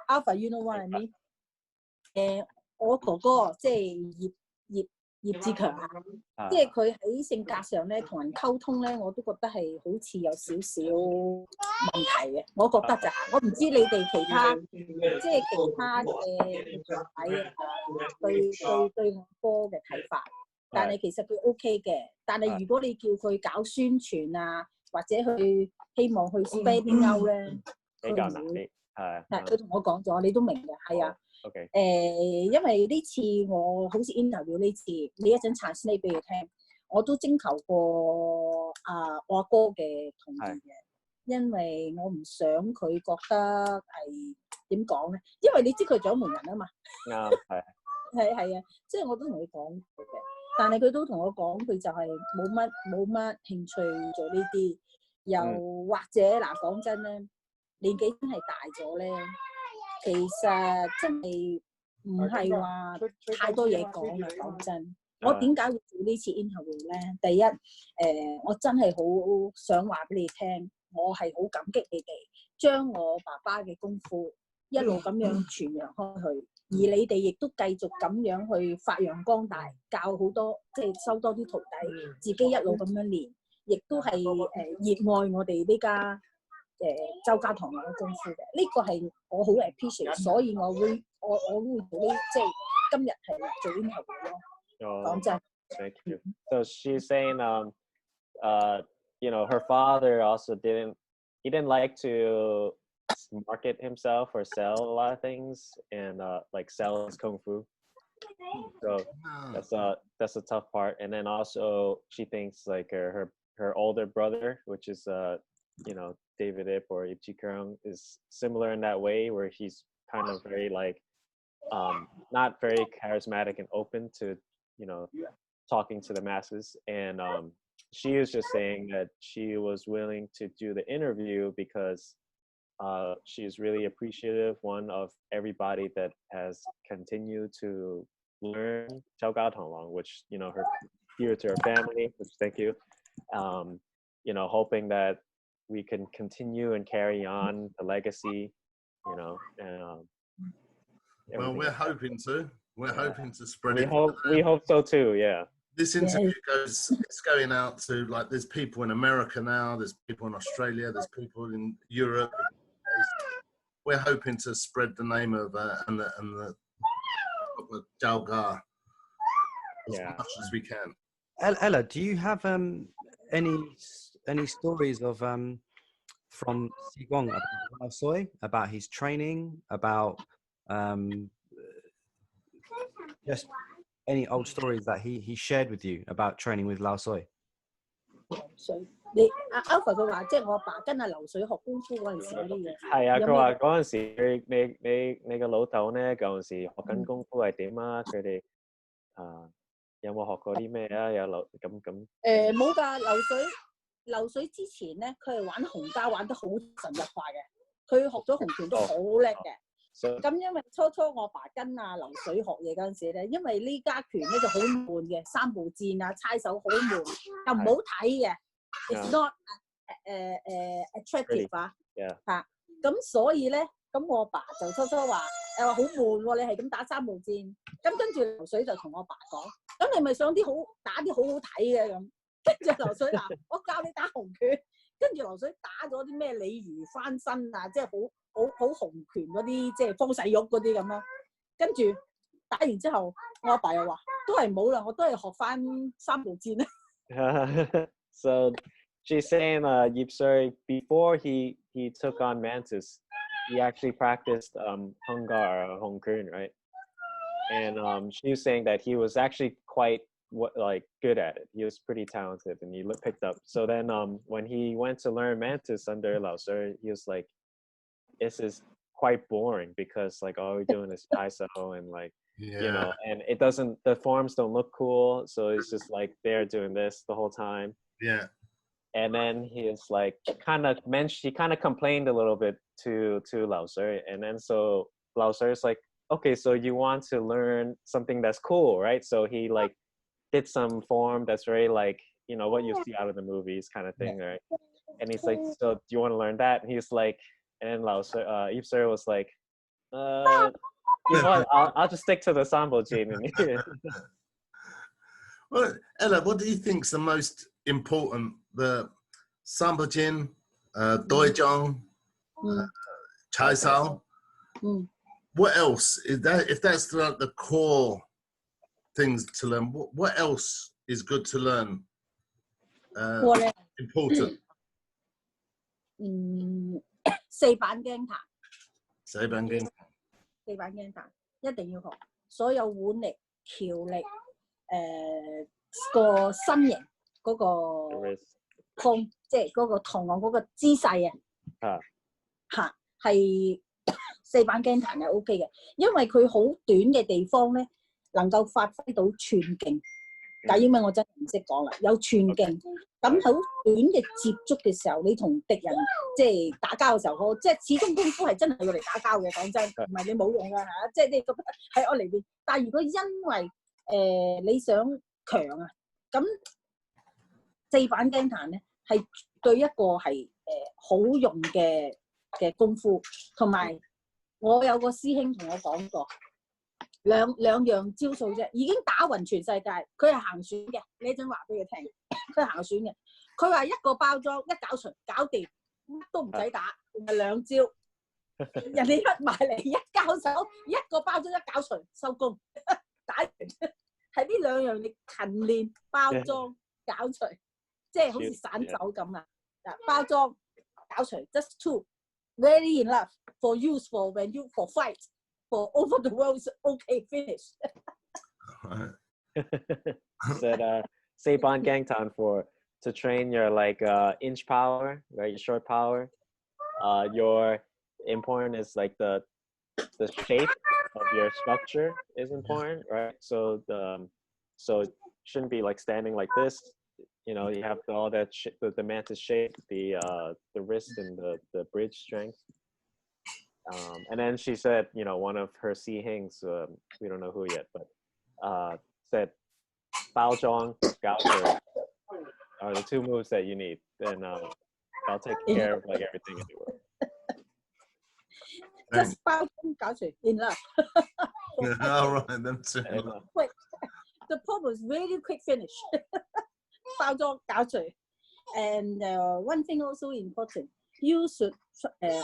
Alpha, you know what I mean? 我哥哥即係葉志強啊，啊即係佢喺性格上咧，同人溝通咧，我都覺得係好似有少少問題嘅。我覺得就係，我唔知你哋其他即係其他嘅團體對我歌嘅睇法，但係其實佢 OK 嘅。但係如果你叫佢搞宣傳啊，或者去希望去 spreading out 咧，比較難啲，係佢同我講咗，你都明嘅，係啊。OK。因為呢次我好似 interview 呢次，你一陣 translate 俾佢聽，我都徵求過我阿哥嘅同意嘅，因為我唔想佢覺得係點講咧，因為你知佢掌門人啊嘛。啱，係啊，即係我都同佢講嘅，但係佢都同我講，佢就係冇乜興趣做呢啲，又或者嗱講真咧，年紀真係大咗咧。其實真係唔係話太多嘢講啦，講真。我點解會做呢次 interview 咧？第一，我真係好想話俾你聽，我係好感激你哋將我爸爸嘅功夫一路咁樣傳揚開去，而你哋亦都繼續咁樣去發揚光大，教好多即係收多啲徒弟，自己一路咁樣練，亦都係熱愛我哋呢家。周家堂嘅功夫嘅，呢個係我好 appreciate，所以我會做呢，即係今日係做 interview 咯。講真。Thank you. So she's saying, you know, her father also he didn't like to market himself or sell a lot of things and like sell his kung fu. So that's a tough part. And then also she thinks like her older brother, which is you know, David Ip or Ip Ji-kyung, is similar in that way where he's kind of very like not very charismatic and open to, you know, talking to the masses. And she was just saying that she was willing to do the interview because she's really appreciative, one, of everybody that has continued to learn Chao Gao Tonglong, which, you know, her here to her family, which thank you. You know, hoping that we can continue and carry on the legacy, you know, and well, we're hoping to. We're hoping to spread it. We hope so too. Yeah. This interview it's going out to, like, there's people in America now, there's people in Australia, there's people in Europe. We're hoping to spread the name of and the Jalgar as much as we can. Ella, do you have any stories of from Sigong about Lao Soi, about his training, about just any old stories that he shared with you about training with Lao Soi? 你Alpha 佢話，即係我阿爸跟阿流水學功夫嗰陣時嗰啲嘢。係啊，佢話嗰陣時你個老豆咧嗰陣時學緊功夫係點啊？佢哋有冇學過啲咩啊？有咁冇㗎，流水之前咧，佢係玩洪家玩得好神入化嘅，佢學咗洪拳都好叻嘅。咁因為初我阿爸跟阿流水學嘢嗰陣時咧，因為呢家拳咧就好悶嘅，三步戰啊、猜手好悶，又唔好睇嘅 ，it's not attractive 嚇。咁所以咧，咁我阿爸就初話話好悶喎，你係咁打三步戰。咁跟住流水就同我阿爸講，咁你咪想打啲好好睇嘅咁。跟住流水話：我教你打洪拳。跟住流水打咗啲咩鯉魚翻身啊，即係好洪拳嗰啲，即係方世玉嗰啲咁咯。跟住打完之後，我阿爸又話：都係冇啦，我都係學翻三步戰啦。So she's saying Yip Suri, before he took on Mantis, he actually practiced Hungar or Hong Kun, right? And she was saying that he was actually quite good at it. He was pretty talented and he picked up. So then when he went to learn Mantis under Lao Suri, he was like, this is quite boring because like all we're doing is Taiso and like you know, and the forms don't look cool, so it's just like they're doing this the whole time. Yeah. And then he is like he kind of complained a little bit to Lao Suri, and then so Lao Suri is like, okay, so you want to learn something that's cool, right? So he like did some form that's very like, you know, what you see out of the movies kind of thing, right? And he's like, so do you want to learn that? And he's like, and then Yip Suri was like, you know what, I'll just stick to the Sambo Jin. Well, Ella, what do you think's the most important? The Sambojin, Doijong, Chai Sao? What else is that? If that's the core things to learn, what else is good to learn? Important. 四板鏡彈，四板鏡彈一定要學，所有腕力、橋力，個身形嗰個控，即係嗰個同行嗰個姿勢啊，係四板鏡彈係 OK 嘅，因為佢好短嘅地方咧，能夠發揮到寸勁。但英文我真係唔識講啦，有寸勁。咁好短嘅接觸嘅時候，你同敵人即係打交嘅時候，即係始終功夫係真係要嚟打交嘅。講真，唔係你冇用㗎嚇，即係你覺得係我嚟練。但係如果因為你想強啊，咁四板驚彈咧係對一個係好用嘅功夫，同埋我有個師兄同我講過。兩樣招數啫，已經打暈全世界。佢係行選嘅，你一陣話俾佢聽。佢係行選嘅，佢話一個包裝一搞純搞掂，都唔使打，係兩招。人哋一埋嚟一交手，一個包裝一搞純收工，打完。係呢兩樣你勤練包裝搞除，即係好似散手咁啊！包裝搞除 just two very enough for use for when you for fight. For over the world's okay finish. Said Seiban Gangtan to train your like inch power, right? Your short power. Your important is like the shape of your structure is important, right? So so it shouldn't be like standing like this. You know, you have all that the mantis shape, the wrist and the bridge strength. And then she said, you know, one of her Si Hings, we don't know who yet, but said Bao Zhong, Gao Shui are the two moves that you need. Then I'll take care of like everything anyway. Just Bao Zhong, Gao Shui, enough. All right, them two. Wait, the problem is really quick finish. Bao Zhong, Gao Shui. And one thing also important. You should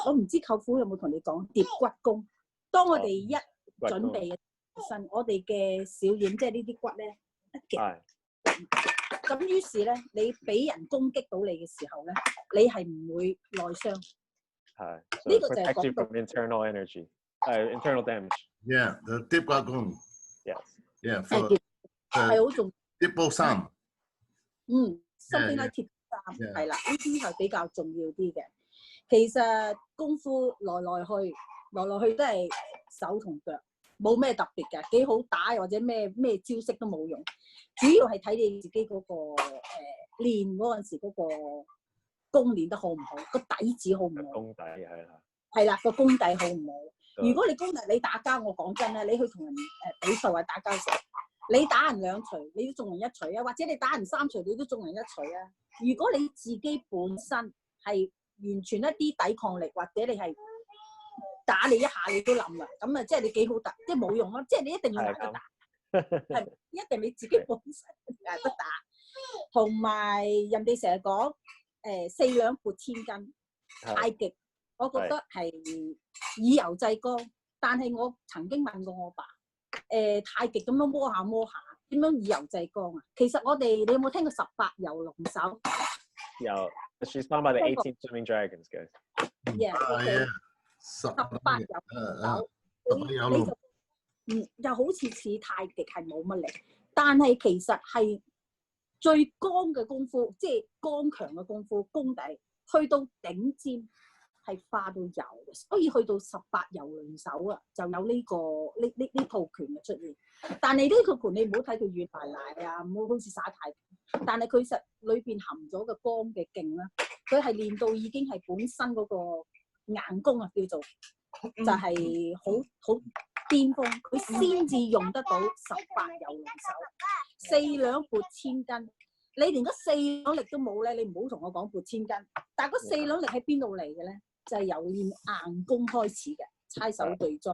我唔知舅父有冇同你講疊骨功。當我哋一準備身，我哋嘅小臉即係呢啲骨咧一夾，咁於是咧你俾人攻擊到你嘅時候咧，你係唔會內傷。係，呢個就係講到 internal energy, internal damage. Yeah, the 疊骨功。Yes. Yeah, for 係好重要。疊波衫。something like 貼衫係啦，呢啲係比較重要啲嘅。其實功夫來來去都係手同腳，冇咩特別嘅，幾好打或者咩招式都冇用，主要係睇你自己嗰個練嗰陣時嗰個功練得好唔好，個底子好唔好。功底係啦。係啦，個功底好唔好？如果你功底你打交，我講真咧，你去同人比賽或者打交時，你打人兩錘，你都中人一錘啊，或者你打人三錘，你都中人一錘啊。如果你自己本身係完全一啲抵抗力，或者你係打你一下你都冧啦，咁啊即係你幾好打，即係冇用咯，即係你一定要捱得打，係一定你自己本身捱得打。同埋人哋成日講四兩撥千斤，太極，我覺得係以柔制剛。但係我曾經問過我爸，太極咁樣摸下摸下，點樣以柔制剛啊？其實我哋你有冇聽過18柔龍手？有。She's talking about the 18 swimming dragons, guys. Yeah. Okay. 18柔龍手，你就又好似太極係冇乜力，但係其實係最剛嘅功夫，即係剛強嘅功夫，功底去到頂尖係化到柔嘅，所以去到18柔龍手啊，就有呢套拳嘅出現。但係呢套拳你唔好睇佢軟埋奶啊，唔好好似耍太極，但係佢實裏邊含咗個剛嘅勁啦，佢係練到已經係本身嗰個硬功啊，叫做就係好巔峰，佢先至用得到18柔龍手，四兩撥千斤。你連嗰四兩力都冇咧，你唔好同我講撥千斤。但係嗰四兩力喺邊度嚟嘅咧？就係由練硬功開始嘅，猜手對樁，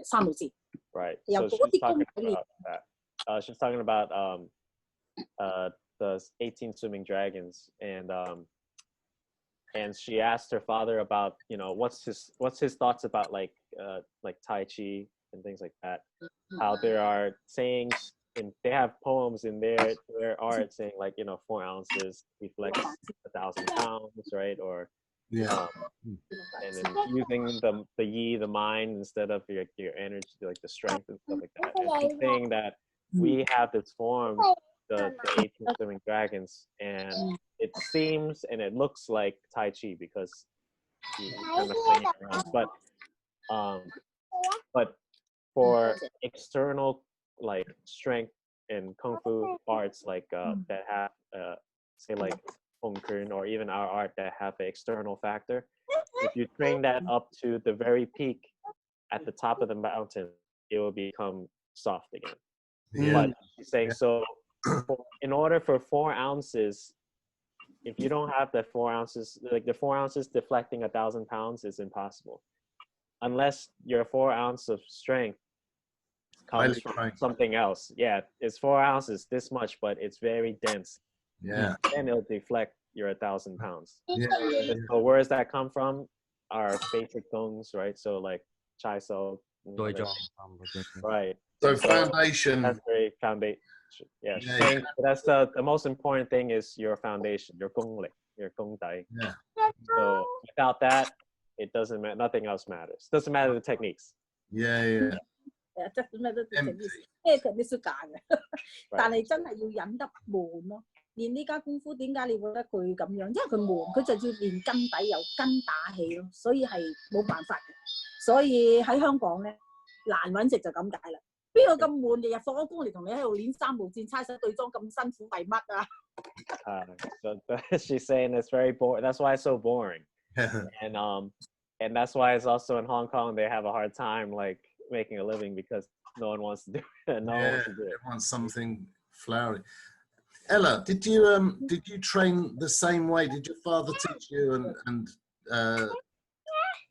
三路箭。Right. 由嗰啲功底練。she's talking about the 18 swimming dragons, and she asked her father about, you know, what's his thoughts about like Tai Chi and things like that. How there are sayings and they have poems in their art saying like, you know, 4 ounces reflects 1,000 pounds, right? Or Yeah. and then using the yi, the mind, instead of your energy, like the strength and stuff like that. And she's saying that we have this form, the 18 swimming dragons, and it seems and it looks like Tai Chi because you kind of swing it around. But for external like strength and kung fu arts like that have say like Hong Kong or even our art that have an external factor, if you train that up to the very peak at the top of the mountain, it will become soft again. Yeah. But she's saying so in order for 4 ounces, if you don't have the 4 ounces, like the 4 ounces deflecting 1,000 pounds is impossible unless your 4 ounce of strength comes from something else. Yeah, it's 4 ounces, this much, but it's very dense. Yeah. Then it'll deflect your 1,000 pounds. Yeah. And so where does that come from? Our basic gongs, right? So like chai so, right? So foundation. That's very foundation. Yeah. So that's the most important thing is your foundation, your gong li, your gong dai. Yeah. So without that, it doesn't matter. Nothing else matters. Doesn't matter the techniques. Yeah. 即係咩都整啲，即係啲假嘅，但係真係要忍得悶咯。練呢家功夫點解你覺得佢咁樣？因為佢悶，佢就要練根底有根打氣咯，所以係冇辦法嘅。所以喺香港咧難揾食就咁解啦。邊個咁悶？日日放咗工嚟同你喺度練三無戰猜手對裝咁辛苦為乜啊？So she's saying it's very boring. That's why it's so boring. And that's why it's also in Hong Kong they have a hard time like making a living because no one wants to do it. No one wants to do it. They want something flowery. Ella, did you train the same way? Did your father teach you and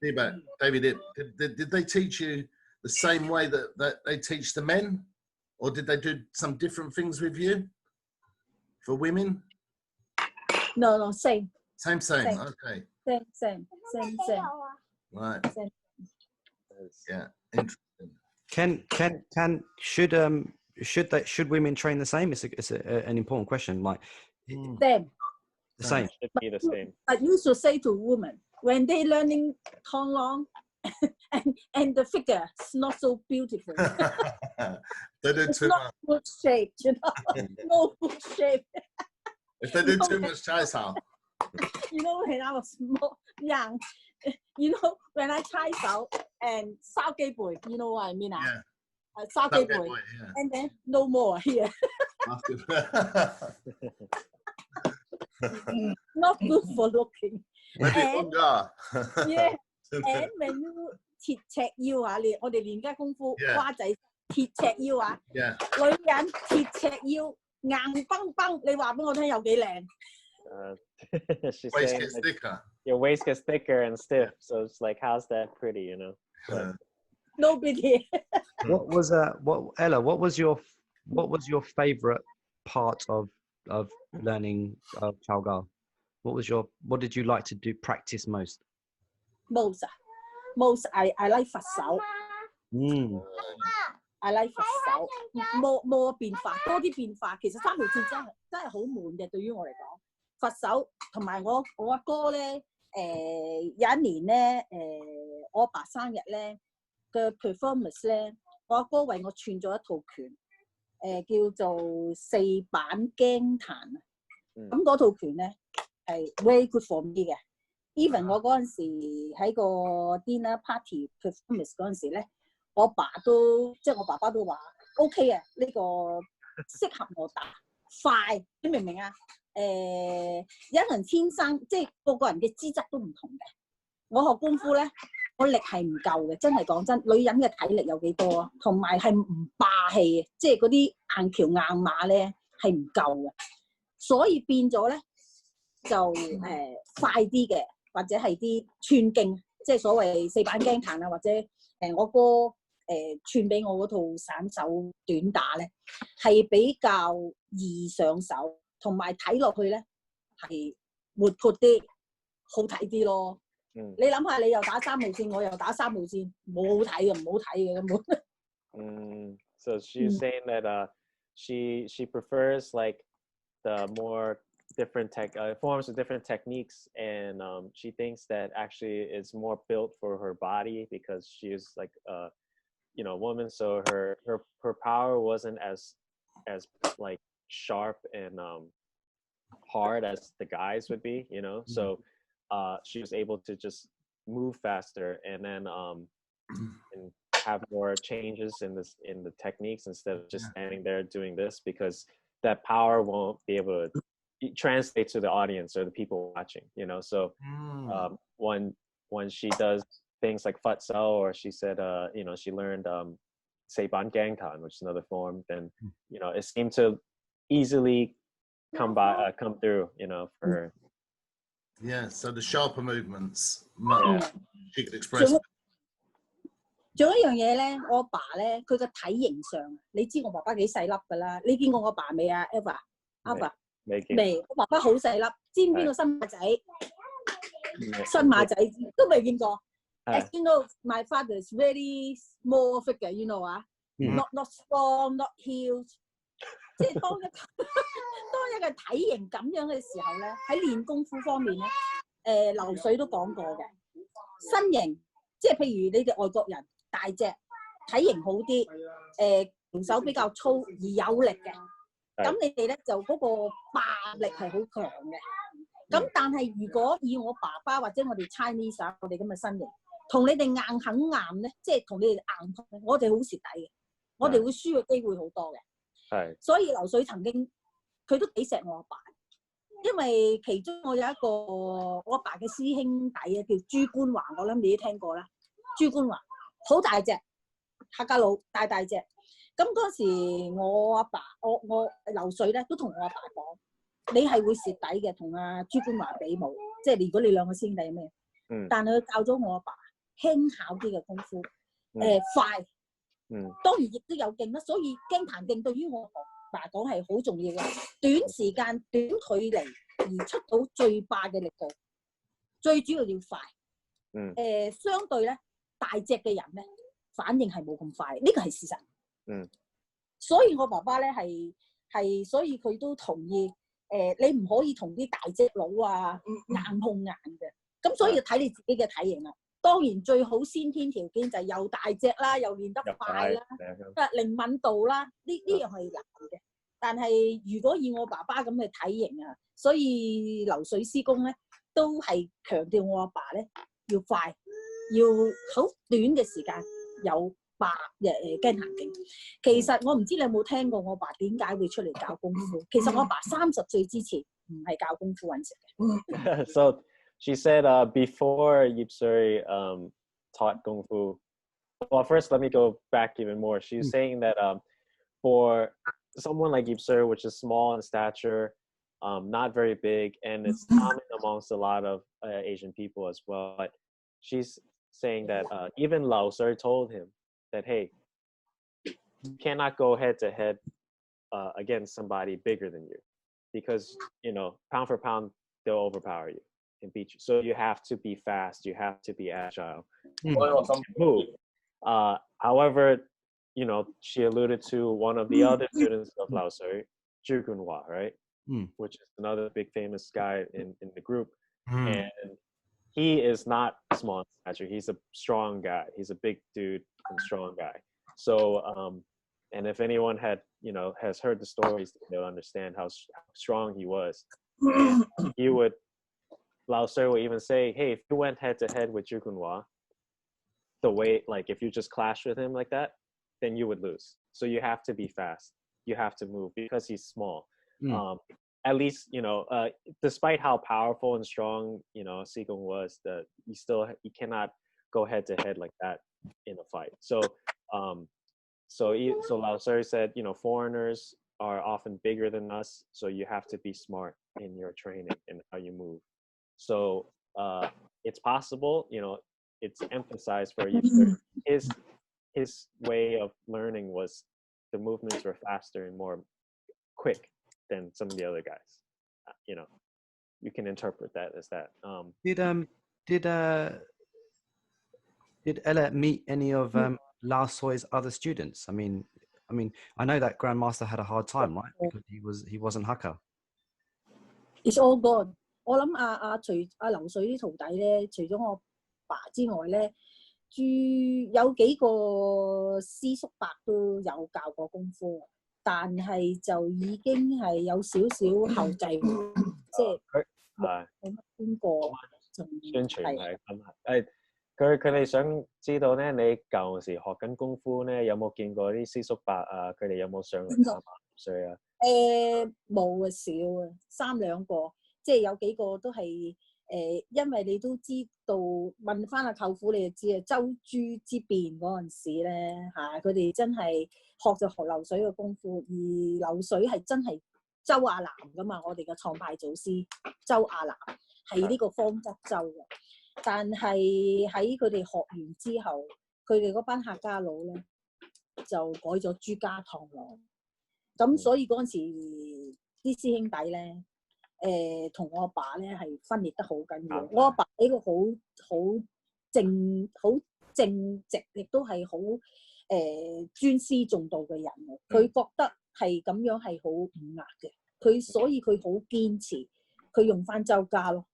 David did they teach you the same way that they teach the men, or did they do some different things with you for women? No, same. Same. Okay. Same. Right. Same. Yeah. Interesting. Should women train the same? It's an important question. Like same. The same. Should be the same. But you should say to women when they learning Tong Long and the figure is not so beautiful. They do it's too not much. Good shape, you know. No good shape. If they do too much chai sao. You know, when I was young, you know, when I chai sao and sao gei boy, you know what I mean? Yeah. Sao gei boy, yeah. and then no more here. Not good for looking. And, yeah, and when you 鐵尺腰啊，我哋練家功夫瓜仔鐵尺腰啊，女人鐵尺腰硬崩崩，你話俾我聽有幾靚？She's saying gets thicker. Your waist gets thicker and stiff, so it's like, how's that pretty, you know? But, no biggie. Ella? What was your favorite part of learning Chao Gao? What did you like to do practice most? Most I like 佛手。I like 佛手，冇變化，多啲變化。其實三條線真係好悶嘅，對於我嚟講。佛手同埋我阿哥咧，有一年咧，我阿爸生日咧嘅 performance 咧，我阿哥為我串咗一套拳，叫做四板驚彈啊。咁嗰套拳咧係 very good for me 嘅。Even 我嗰陣時喺個 dinner party performance 嗰陣時咧，我爸爸都話 OK 啊，呢個適合我打快，你明唔明啊？有人天生即係個個人嘅資質都唔同嘅。我學功夫咧，我力係唔夠嘅，真係講真，女人嘅體力有幾多啊？同埋係唔霸氣嘅，即係嗰啲硬橋硬馬咧係唔夠嘅，所以變咗咧就快啲嘅。或者係啲寸勁，即係所謂四板驚彈啊，或者我哥串俾我嗰套散手短打咧，係比較易上手，同埋睇落去咧係活潑啲，好睇啲咯。你諗下，你又打3號線，我又打3號線，冇好睇嘅，唔好睇嘅根本。So she's saying that she prefers like the more different forms of different techniques, and she thinks that actually it's more built for her body because she is like woman, so her power wasn't as like sharp and hard as the guys would be, so she was able to just move faster and then and have more changes in the techniques instead of just standing there doing this, because that power won't be able to translate to the audience or the people watching, so when she does things like futsal, or she said she learned Seiban Gangtan, which is another form, then it seemed to easily come through, for her. Yeah, so the sharper movements, she could express. 仲有一樣嘢咧，我爸咧，佢個體型上，你知我爸爸幾細粒㗎啦。你見過我爸未啊 ？Eva 未，我爸爸好細粒，知唔知邊個新馬仔？新馬仔都未見過。As you know, my father is very small figure, not strong, not huge。即係當一個體型咁樣嘅時候咧，喺練功夫方面咧，流水都講過嘅，身形，即係譬如你哋外國人。大隻，體型好啲，條手比較粗而有力嘅，咁你哋咧就嗰個霸力係好強嘅。咁但係如果以我爸爸或者我哋 Chinese 我哋咁嘅身形，同你哋硬肯硬咧，即係同你哋硬碰咧，我哋好蝕底嘅，我哋會輸嘅機會好多嘅。係，所以流水曾經佢都幾錫我阿爸，因為其中我有一個我阿爸嘅師兄弟啊，叫朱官華，我諗你都聽過啦，朱官華。好大隻，客家佬大隻。咁嗰時我阿爸，我流水咧都同我阿爸講，你係會蝕底嘅，同阿朱官華比冇，即係如果你兩個師弟咩？但係佢教咗我阿爸輕巧啲嘅功夫，快。當然亦都有勁啦，所以驚彈勁對於我阿爸講係好重要嘅，短時間短距離而出到最霸嘅力度，最主要要快。相對咧。大隻嘅人咧，反應係冇咁快，呢個係事實。所以我爸爸咧係，所以佢都同意，你唔可以同啲大隻佬啊硬碰硬嘅。咁所以睇你自己嘅體型啦。當然最好先天條件就係又大隻啦，又練得快啦，靈敏度啦，呢樣係難嘅。但係如果以我爸爸咁嘅體型啊，所以流水師公咧都係強調我阿爸咧要快。要好短嘅時間有驚彈勁。其實我唔知你有冇聽過我爸點解會出嚟教功夫。其實我爸30歲之前唔係教功夫揾食嘅。So she said before Yipsuri taught Kung Fu. Well, first let me go back even more. She's saying that for someone like Yipsuri, which is small in stature, not very big, and it's common amongst a lot of Asian people as well. But she's saying that even Lao Sir told him that, hey, you cannot go head to head against somebody bigger than you, because pound for pound they'll overpower you and beat you. So you have to be fast, you have to be agile, move. However, she alluded to one of the other students of Lao Sir, Zhu Gunhua, right? Which is another big famous guy in the group. And he is not small in stature. He's a strong guy. He's a big dude and strong guy. So, and if anyone has heard the stories, they'll understand how strong he was. And Lao Sir would even say, hey, if you went head to head with Zhu Gunhua, the way, like if you just clash with him like that, then you would lose. So you have to be fast. You have to move because he's small. At least, despite how powerful and strong, Sigong was, you cannot go head to head like that in a fight. So Lao Sir said, foreigners are often bigger than us, so you have to be smart in your training and how you move. So it's possible, it's emphasized for you. his way of learning was the movements were faster and more quick than some of the other guys. You know, you can interpret that as that. Did Ella meet any of Lao Soi's other students? I mean, I know that Grandmaster had a hard time, right? Because he wasn't Hakka. It's all gone。我諗流水啲徒弟咧，除咗我爸之外咧，有幾個師叔伯都有教過功夫，但係就已經係有少少後繼，即係冇乜邊個就宣傳係咁係。佢哋想知道咧，你舊時學緊功夫咧，有冇見過啲師叔伯啊？佢哋有冇上嚟3歲啊？冇啊，少啊，3兩個，即係有幾個都係因為你都知道問翻阿舅父你就知啊，周珠之變嗰陣時咧嚇，佢哋真係學就學流水嘅功夫，而流水係真係周亞南噶嘛，我哋嘅創派祖師周亞南係呢個方則州嘅。但係喺佢哋學完之後，佢哋嗰班客家佬咧就改咗朱家堂郎，咁所以嗰陣時啲師兄弟咧，同我阿爸咧係分裂得好緊要。我阿爸係一個好正直，亦都係好尊師重道嘅人。佢覺得係咁樣係好唔壓嘅，所以佢好堅持，佢用翻周家咯。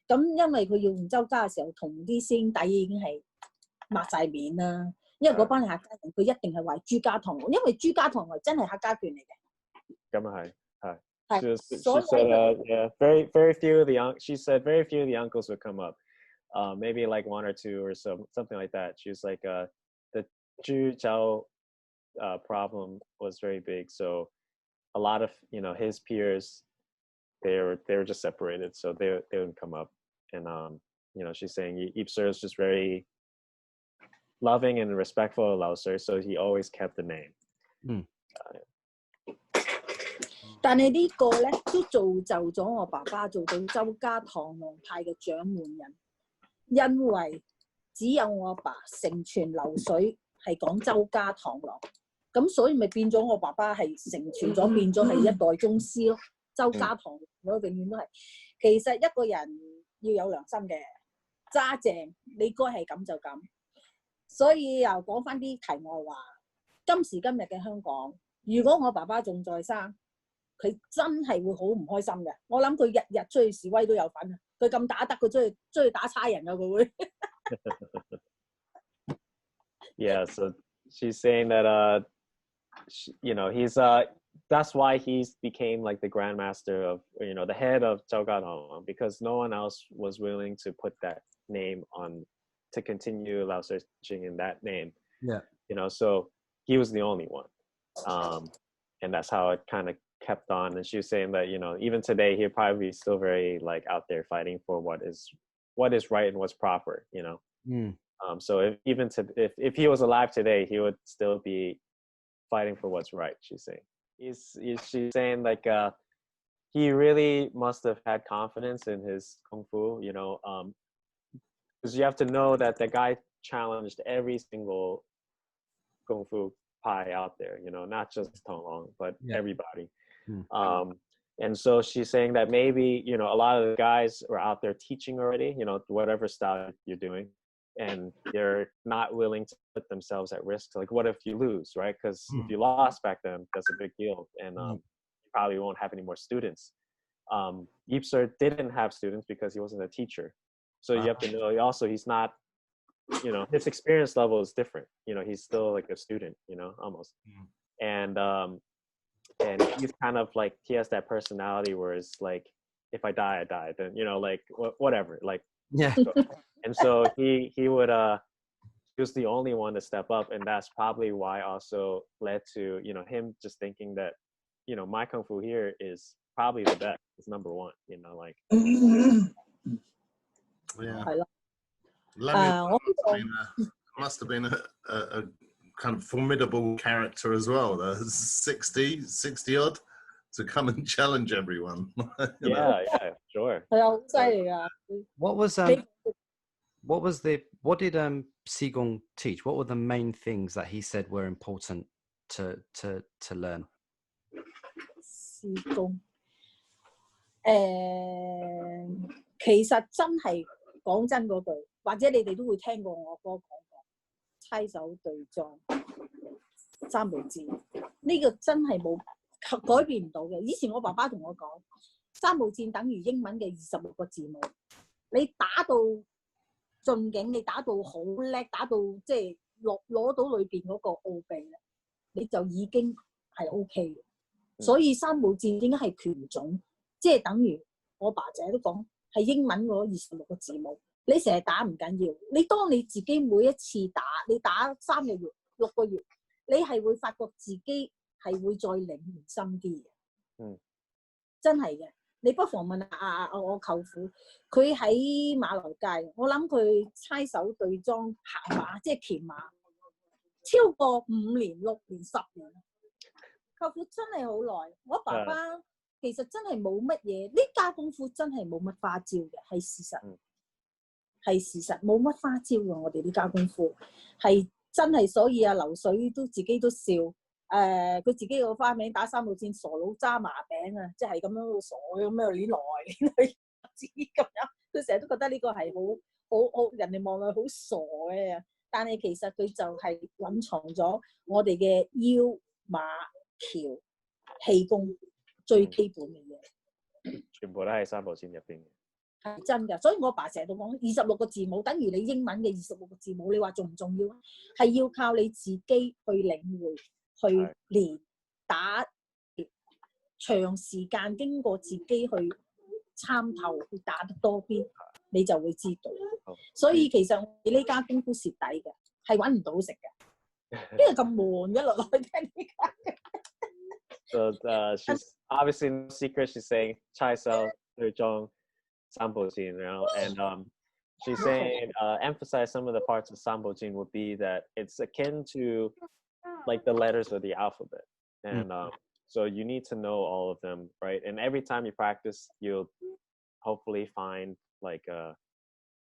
咁因為佢要用周家嘅時候，同啲師兄弟已經係抹晒面啦。因為嗰班客家人，佢一定係話朱家堂郎，因為朱家堂郎真係客家眷嚟嘅。咁啊係。She said, yeah, very few of the she said very few of the uncles would come up, maybe like 1 or 2 or something like that. She was like, the Zhu Zhao problem was very big, so a lot of his peers, they were just separated, so they wouldn't come up. And she's saying Yip Sir is just very loving and respectful of Lao Sir, so he always kept the name. 但係呢個咧都造就咗我爸爸做到周家堂郎派嘅掌門人，因為只有我阿爸承傳流水係講周家堂郎，咁所以咪變咗我爸爸係承傳咗，變咗係一代宗師咯。周家堂郎永遠都係，其實一個人要有良心嘅，揸正你該係咁就咁。所以又講翻啲題外話，今時今日嘅香港，如果我爸爸仲在生，佢真係會好唔開心嘅。我諗佢日日出去示威都有份啊！佢咁打得，佢出去打差人啊！佢會。Yeah, so she's saying that he's that's why he became like the grandmaster of the head of Zhao Gadong, because no one else was willing to put that name on to continue Lao searching in that name. Yeah. So he was the only one, and that's how it kind of kept on. And she was saying that even today he'd probably be still very like out there fighting for what is right and what's proper. So if he was alive today, he would still be fighting for what's right. She's saying she's saying like he really must have had confidence in his kung fu, because you have to know that the guy challenged every single kung fu pie out there, not just Tong Long, but everybody. And so she's saying that maybe a lot of the guys are out there teaching already, whatever style you're doing, and they're not willing to put themselves at risk. Like, what if you lose, right? Because if you lost back then, that's a big deal, and you probably won't have any more students. Yip Sir didn't have students because he wasn't a teacher, so you have to know also he's not, his experience level is different. He's still like a student, almost. And he's kind of like, he has that personality where it's like, if I die, I die. Then, like whatever. Like, yeah. And so he would, he was the only one to step up. And that's probably why also led to, him just thinking that, my Kung Fu here is probably the best. It's number one, like. Yeah. Must have been a kind of formidable character as well. 60 odd to come and challenge everyone. Yeah, sure. What was what did Sigong teach? What were the main things that he said were important to learn? 施工其實真係講真嗰句，或者你哋都會聽過我哥講過，猜手對裝、三步戰，呢、個真係冇改變唔到嘅。以前我爸爸同我講，三步戰等於英文嘅26個字母，你打到盡境，你打到好叻，打到即係攞到裏邊嗰個奧秘咧，你就已經係 OK 嘅。所以三步戰點解係拳種？即係等於我爸成日都講係英文嗰26個字母。你成日打唔緊要，你當你自己每一次打，你打3個月、6個月，你係會發覺自己係會再領悟深啲嘅。真係嘅。你不妨問下我舅父，佢喺馬來街，我諗佢猜手對裝行馬，即係騎馬，超過5年、6年、10年。舅父真係好耐，我爸爸其實真係冇乜嘢，呢家功夫真係冇乜花招嘅，係事實，係事實冇乜花招嘅。我哋呢家功夫係真係，所以啊流水都自己都笑，佢自己個花名打三步戰，傻佬揸麻餅啊，即係咁樣傻咁樣攣來攣去咁樣，佢成日都覺得呢個係好人哋望落好傻嘅，但係其實佢就係隱藏咗我哋嘅腰馬橋氣功最基本嘅嘢，全部都係三步戰入邊嘅，係真㗎。所以我爸成日都講26個字母等於你英文嘅26個字母，你話重唔重要啊？係要靠你自己去領會、去練打，長時間經過自己去參透、去打得多啲，你就會知道。所以其實我哋呢家功夫蝕底嘅，係揾唔到食嘅，因為咁悶一路落去聽呢家。So she's obviously no secret. She's saying Chai Sel, Zhong, Sambo Jin, you know, and she's saying emphasize some of the parts of Sambo Jin would be that it's akin to like the letters of the alphabet, and so you need to know all of them, right? And every time you practice, you'll hopefully find like a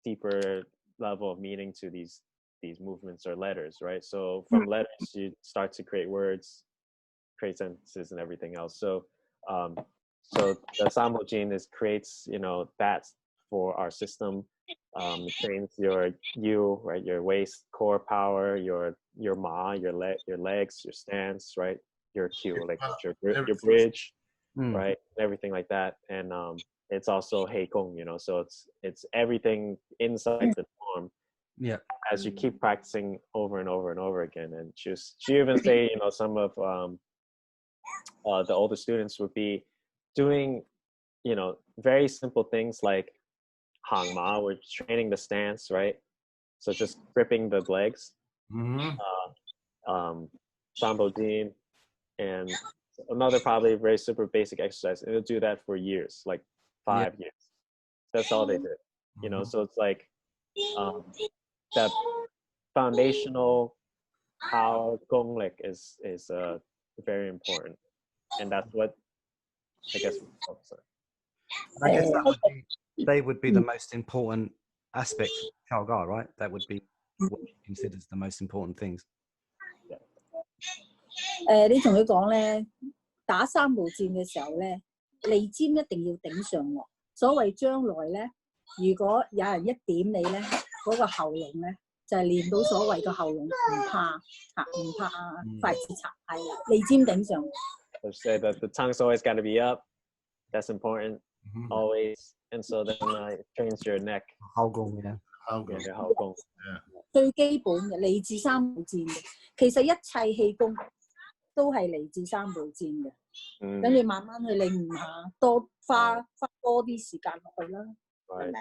deeper level of meaning to these movements or letters, right? So from letters, you start to create words, create sentences and everything else. So so the Sambo Jin creates, you know, that for our system. It trains your right, your waist core power, your ma, your legs, your stance, right, your Q, like your bridge, right, everything like that. And it's also Hei Gong, you know, so it's everything inside the form. Yeah. As you keep practicing over and over and over again. And she even say, you know, some of the older students would be doing, you know, very simple things like hang ma, we're training the stance, right? So just gripping the legs. Sambo Jin, and another probably very super basic exercise. And they'll do that for years, like 5 years. That's all they did, you know. So it's like that foundational power gong lick is very important, and that's what I guess we focus on. I guess they would be the most important aspect of Chao Ga, right? That would be what he considers the most important things. 你同佢講咧，打三步戰嘅時候咧，脷尖一定要頂上顎。所謂將來咧，如果有人一點你咧，嗰個喉嚨咧就係練到所謂嘅喉嚨唔怕筷子插，係啦，脷尖頂上。So say that the tongue's always got to be up. That's important, always. And so then it trains your neck. 口功嘅，口功。最基本嘅嚟自三步戰嘅，其實一切氣功都係嚟自三步戰嘅。跟住慢慢去領悟下，花多啲時間落去啦，係咪？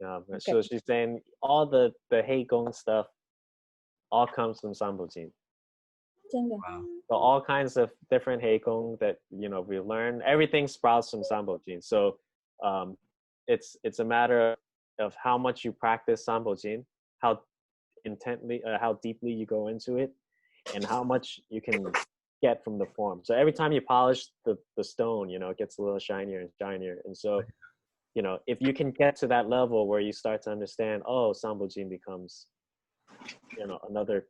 Yeah. So she's saying all the Hei Gong stuff all comes from Sambo Jin. 真嘅。 So all kinds of different Hei Gong that, you know, we learn, everything sprouts from Sambo Jin. So it's a matter of how much you practice Sambo Jin, how intently, how deeply you go into it, and how much you can get from the form. So every time you polish the stone, you know, it gets a little shinier and shinier. And so you know, if you can get to that level where you start to understand, oh, Sambojin becomes, you know, another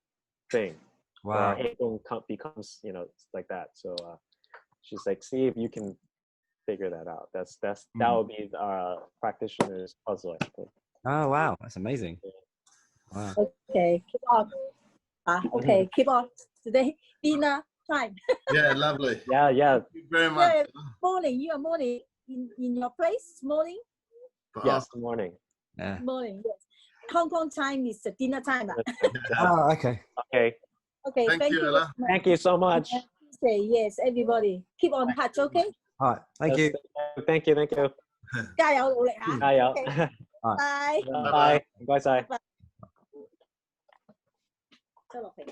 thing. Wow. Or Heikong becomes, you know, like that. So she's like, see if you can figure that out. That would be our practitioner's puzzle, I think. Oh wow, that's amazing. Wow. Okay, keep on. Okay, keep on. Today dinner time. Yeah, lovely. Yeah, yeah. Thank you very much. Yeah, morning. You are morning in your place. Morning. For Yes, us. good morning. Yeah. Morning. Yes. Hong Kong time is dinner time. Oh, okay. Okay. Okay. Thank you, you. Ella. Thank you so much. Say yes, everybody. Keep on touch. Okay. All right. Thank you. Thank you. Thank you. 加油努力吓。加油。 Okay. Bye. Bye. 唔該晒。周樂平。